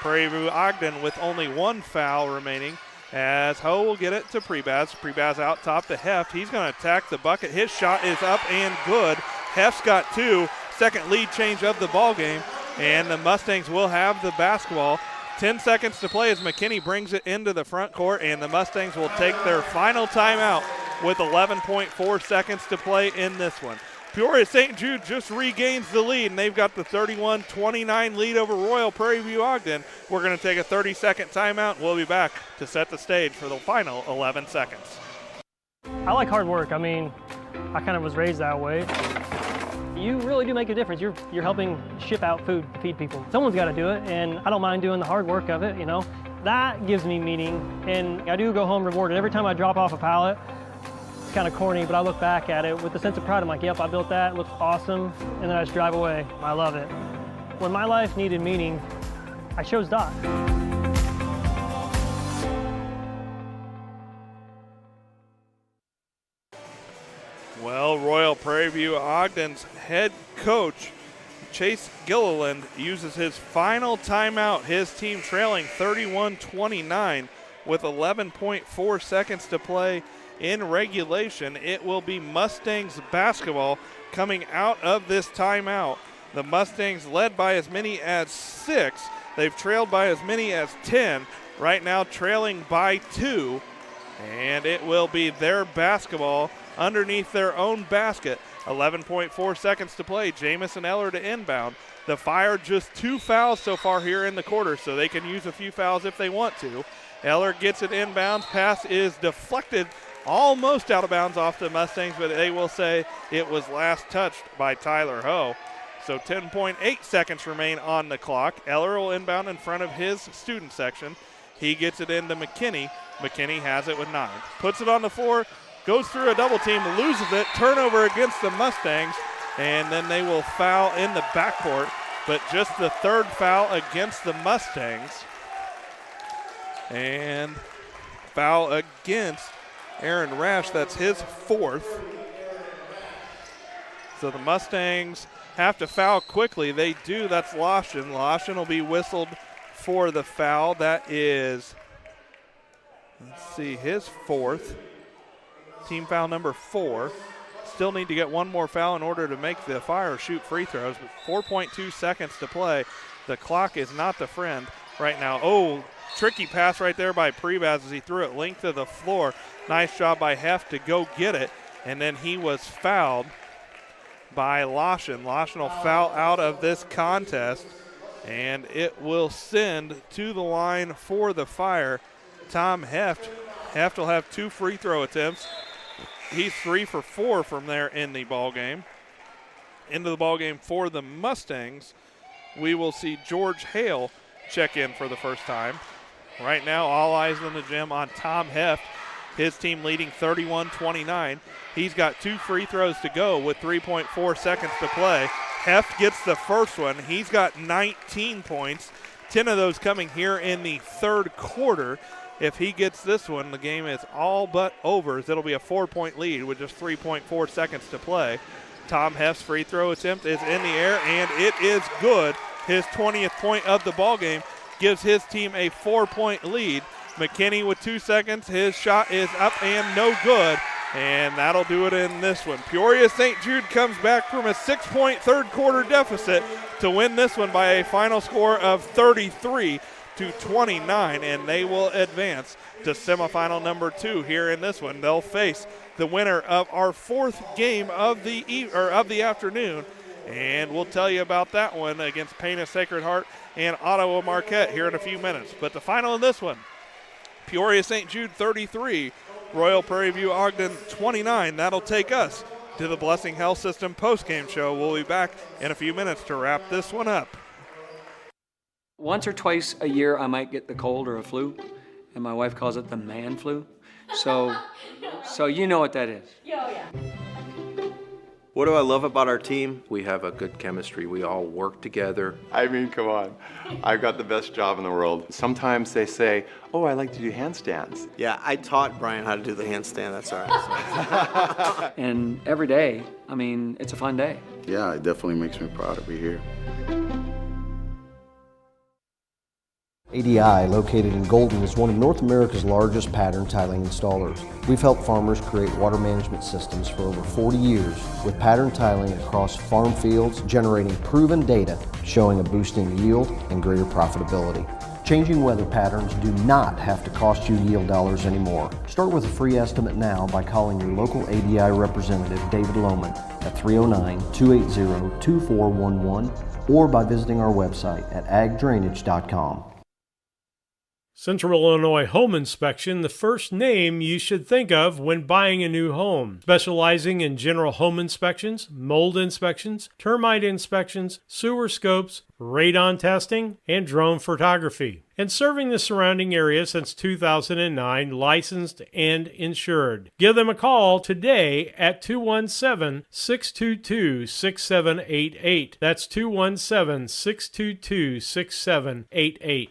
Prairieview Ogden with only one foul remaining, as Ho will get it to Prebaz. Prebaz out top to Heft. He's going to attack the bucket. His shot is up and good. Heft's got two. Second lead change of the ball game, and the Mustangs will have the basketball. 10 seconds to play as McKinney brings it into the front court, and the Mustangs will take their final timeout with 11.4 seconds to play in this one. Peoria St. Jude just regains the lead, and they've got the 31-29 lead over Royal Prairieview Ogden. We're going to take a 30-second timeout. We'll be back to set the stage for the final 11 seconds. I like hard work. I mean, I kind of was raised that way. You really do make a difference. You're helping ship out food to feed people. Someone's got to do it, and I don't mind doing the hard work of it, you know. That gives me meaning, and I do go home rewarded. Every time I drop off a pallet, it's kind of corny, but I look back at it with a sense of pride. I'm like, yep, I built that, it looks awesome, and then I just drive away. I love it. When my life needed meaning, I chose Doc. Well, Royal Prairieview Ogden's head coach, Chase Gilliland, uses his final timeout. His team trailing 31-29 with 11.4 seconds to play in regulation. It will be Mustangs basketball coming out of this timeout. The Mustangs led by as many as 6. They've trailed by as many as 10. Right now trailing by 2. And it will be their basketball underneath their own basket. 11.4 seconds to play. Jamison Eller to inbound. The Fire just 2 fouls so far here in the quarter, so they can use a few fouls if they want to. Eller gets it inbounds. Pass is deflected almost out of bounds off the Mustangs, but they will say it was last touched by Tyler Ho. So 10.8 seconds remain on the clock. Eller will inbound in front of his student section. He gets it into McKinney. McKinney has it with 9. Puts it on the floor, goes through a double team, loses it, turnover against the Mustangs, and then they will foul in the backcourt, but just the 3rd foul against the Mustangs. And foul against Aaron Rash, that's his 4th. So the Mustangs have to foul quickly. They do, that's Loshin. Loshin will be whistled for the foul. That is, let's see, his 4th. Team foul number 4. Still need to get one more foul in order to make the Fire shoot free throws, but 4.2 seconds to play. The clock is not the friend right now. Oh, tricky pass right there by Prebaz as he threw it length of the floor. Nice job by Heft to go get it, and then he was fouled by Loshin. Loshin will foul out of this contest, and it will send to the line for the Fire Tom Heft. Heft will have 2 free throw attempts. He's 3 for 4 from there in the ball game. Into the ball game for the Mustangs, we will see George Hale check in for the first time. Right now, all eyes in the gym on Tom Heft. His team leading 31-29. He's got 2 free throws to go with 3.4 seconds to play. Heft gets the first one. He's got 19 points, 10 of those coming here in the 3rd quarter. If he gets this one, the game is all but over, as it'll be a 4-point lead with just 3.4 seconds to play. Tom Heft's free throw attempt is in the air, and it is good. His 20th point of the ball game gives his team a 4-point lead. McKinney with 2 seconds. His shot is up and no good, and that'll do it in this one. Peoria St. Jude comes back from a 6-point 3rd quarter deficit to win this one by a final score of 33-29, and they will advance to semifinal number 2 here in this one. They'll face the winner of our 4th game of the afternoon, and we'll tell you about that one against Pana Sacred Heart and Ottawa Marquette here in a few minutes. But the final in this one, Peoria St. Jude 33, Royal Prairieview Ogden 29. That'll take us to the Blessing Health System postgame show. We'll be back in a few minutes to wrap this one up. Once or twice a year, I might get the cold or a flu, and my wife calls it the man flu. So you know what that is. Yeah. What do I love about our team? We have a good chemistry. We all work together. I mean, come on. I've got the best job in the world. Sometimes they say, oh, I like to do handstands. Yeah, I taught Brian how to do the handstand. That's all right. And every day, I mean, it's a fun day. Yeah, it definitely makes me proud to be here. ADI, located in Golden, is one of North America's largest pattern tiling installers. We've helped farmers create water management systems for over 40 years with pattern tiling across farm fields, generating proven data showing a boost in yield and greater profitability. Changing weather patterns do not have to cost you yield dollars anymore. Start with a free estimate now by calling your local ADI representative, David Lohman, at 309-280-2411 or by visiting our website at agdrainage.com. Central Illinois Home Inspection, the first name you should think of when buying a new home. Specializing in general home inspections, mold inspections, termite inspections, sewer scopes, radon testing, and drone photography. And serving the surrounding area since 2009, licensed and insured. Give them a call today at 217-622-6788. That's 217-622-6788.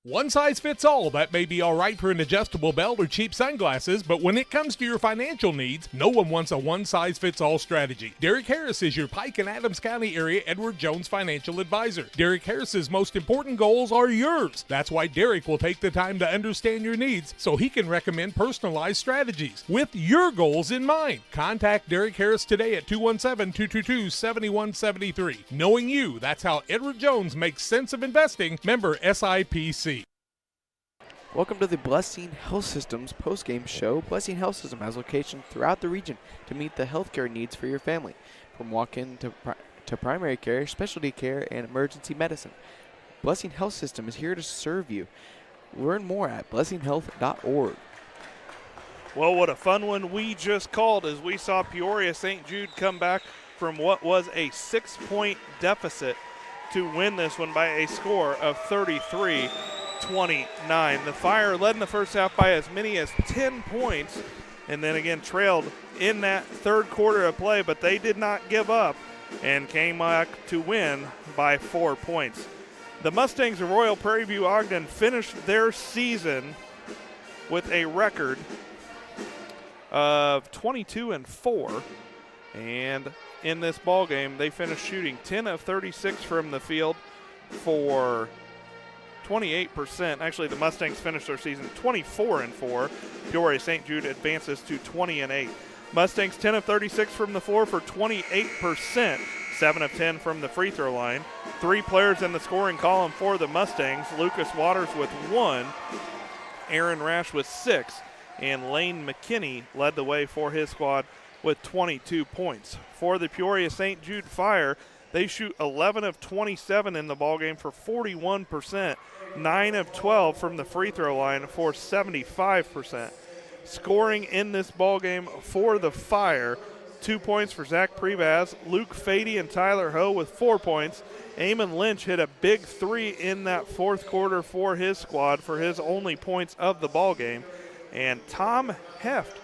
One size fits all, that may be all right for an adjustable belt or cheap sunglasses, but when it comes to your financial needs, no one wants a one-size-fits-all strategy. Derek Harris is your Pike and Adams County area Edward Jones financial advisor. Derek Harris's most important goals are yours. That's why Derek will take the time to understand your needs so he can recommend personalized strategies with your goals in mind. Contact Derek Harris today at 217-222-7173. Knowing you, that's how Edward Jones makes sense of investing. Member SIPC. Welcome to the Blessing Health Systems postgame show. Blessing Health System has locations throughout the region to meet the healthcare needs for your family, from walk-in to primary care, specialty care, and emergency medicine. Blessing Health System is here to serve you. Learn more at blessinghealth.org. Well, what a fun one we just called as we saw Peoria St. Jude come back from what was a 6-point deficit to win this one by a score of 33-29. The Fire led in the first half by as many as 10 points and then again trailed in that third quarter of play, but they did not give up and came back to win by 4 points. The Mustangs of Royal Prairieview Ogden finished their season with a record of 22-4, and in this ball game they finished shooting 10 of 36 from the field for 28%. Actually, the Mustangs finished their season 24-4. Peoria St. Jude advances to 20-8. Mustangs 10 of 36 from the floor for 28%. 7 of 10 from the free throw line. 3 players in the scoring column for the Mustangs. Lucas Waters with 1, Aaron Rash with 6, and Lane McKinney led the way for his squad with 22 points. For the Peoria St. Jude Fire, they shoot 11 of 27 in the ballgame for 41%, 9 of 12 from the free throw line for 75%. Scoring in this ballgame for the Fire, 2 points for Zach Prevaz, Luke Fady and Tyler Ho with 4 points. Eamon Lynch hit a big 3 in that fourth quarter for his squad for his only points of the ballgame. And Tom Heft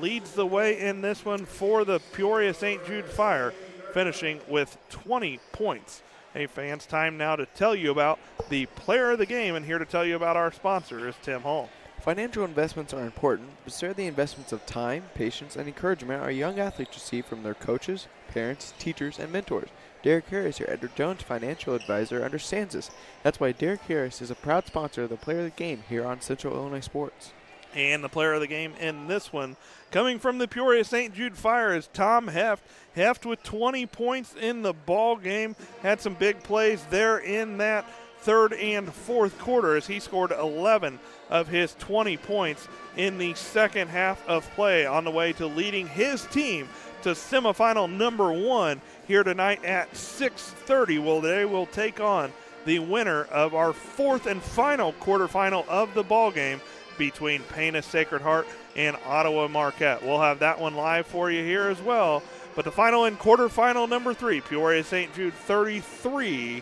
leads the way in this one for the Peoria St. Jude Fire, finishing with 20 points. Hey fans, time now to tell you about the player of the game, and here to tell you about our sponsor is Tim Hall. Financial investments are important, but so are the investments of time, patience, and encouragement our young athletes receive from their coaches, parents, teachers, and mentors. Derek Harris, your Edward Jones financial advisor, understands this. That's why Derek Harris is a proud sponsor of the player of the game here on Central Illinois Sports. And the player of the game in this one, coming from the Peoria St. Jude Fire, is Tom Heft. Heft with 20 points in the ball game. Had some big plays there in that third and fourth quarter as he scored 11 of his 20 points in the second half of play, on the way to leading his team to semifinal number 1 here tonight at 6:30. Well, they will take on the winner of our fourth and final quarterfinal of the ball game between Pana Sacred Heart and Ottawa Marquette. We'll have that one live for you here as well. But the final in quarterfinal number 3, Peoria St. Jude 33,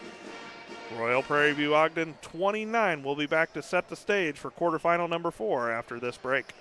Royal Prairie View Ogden 29. We'll be back to set the stage for quarterfinal number 4 after this break.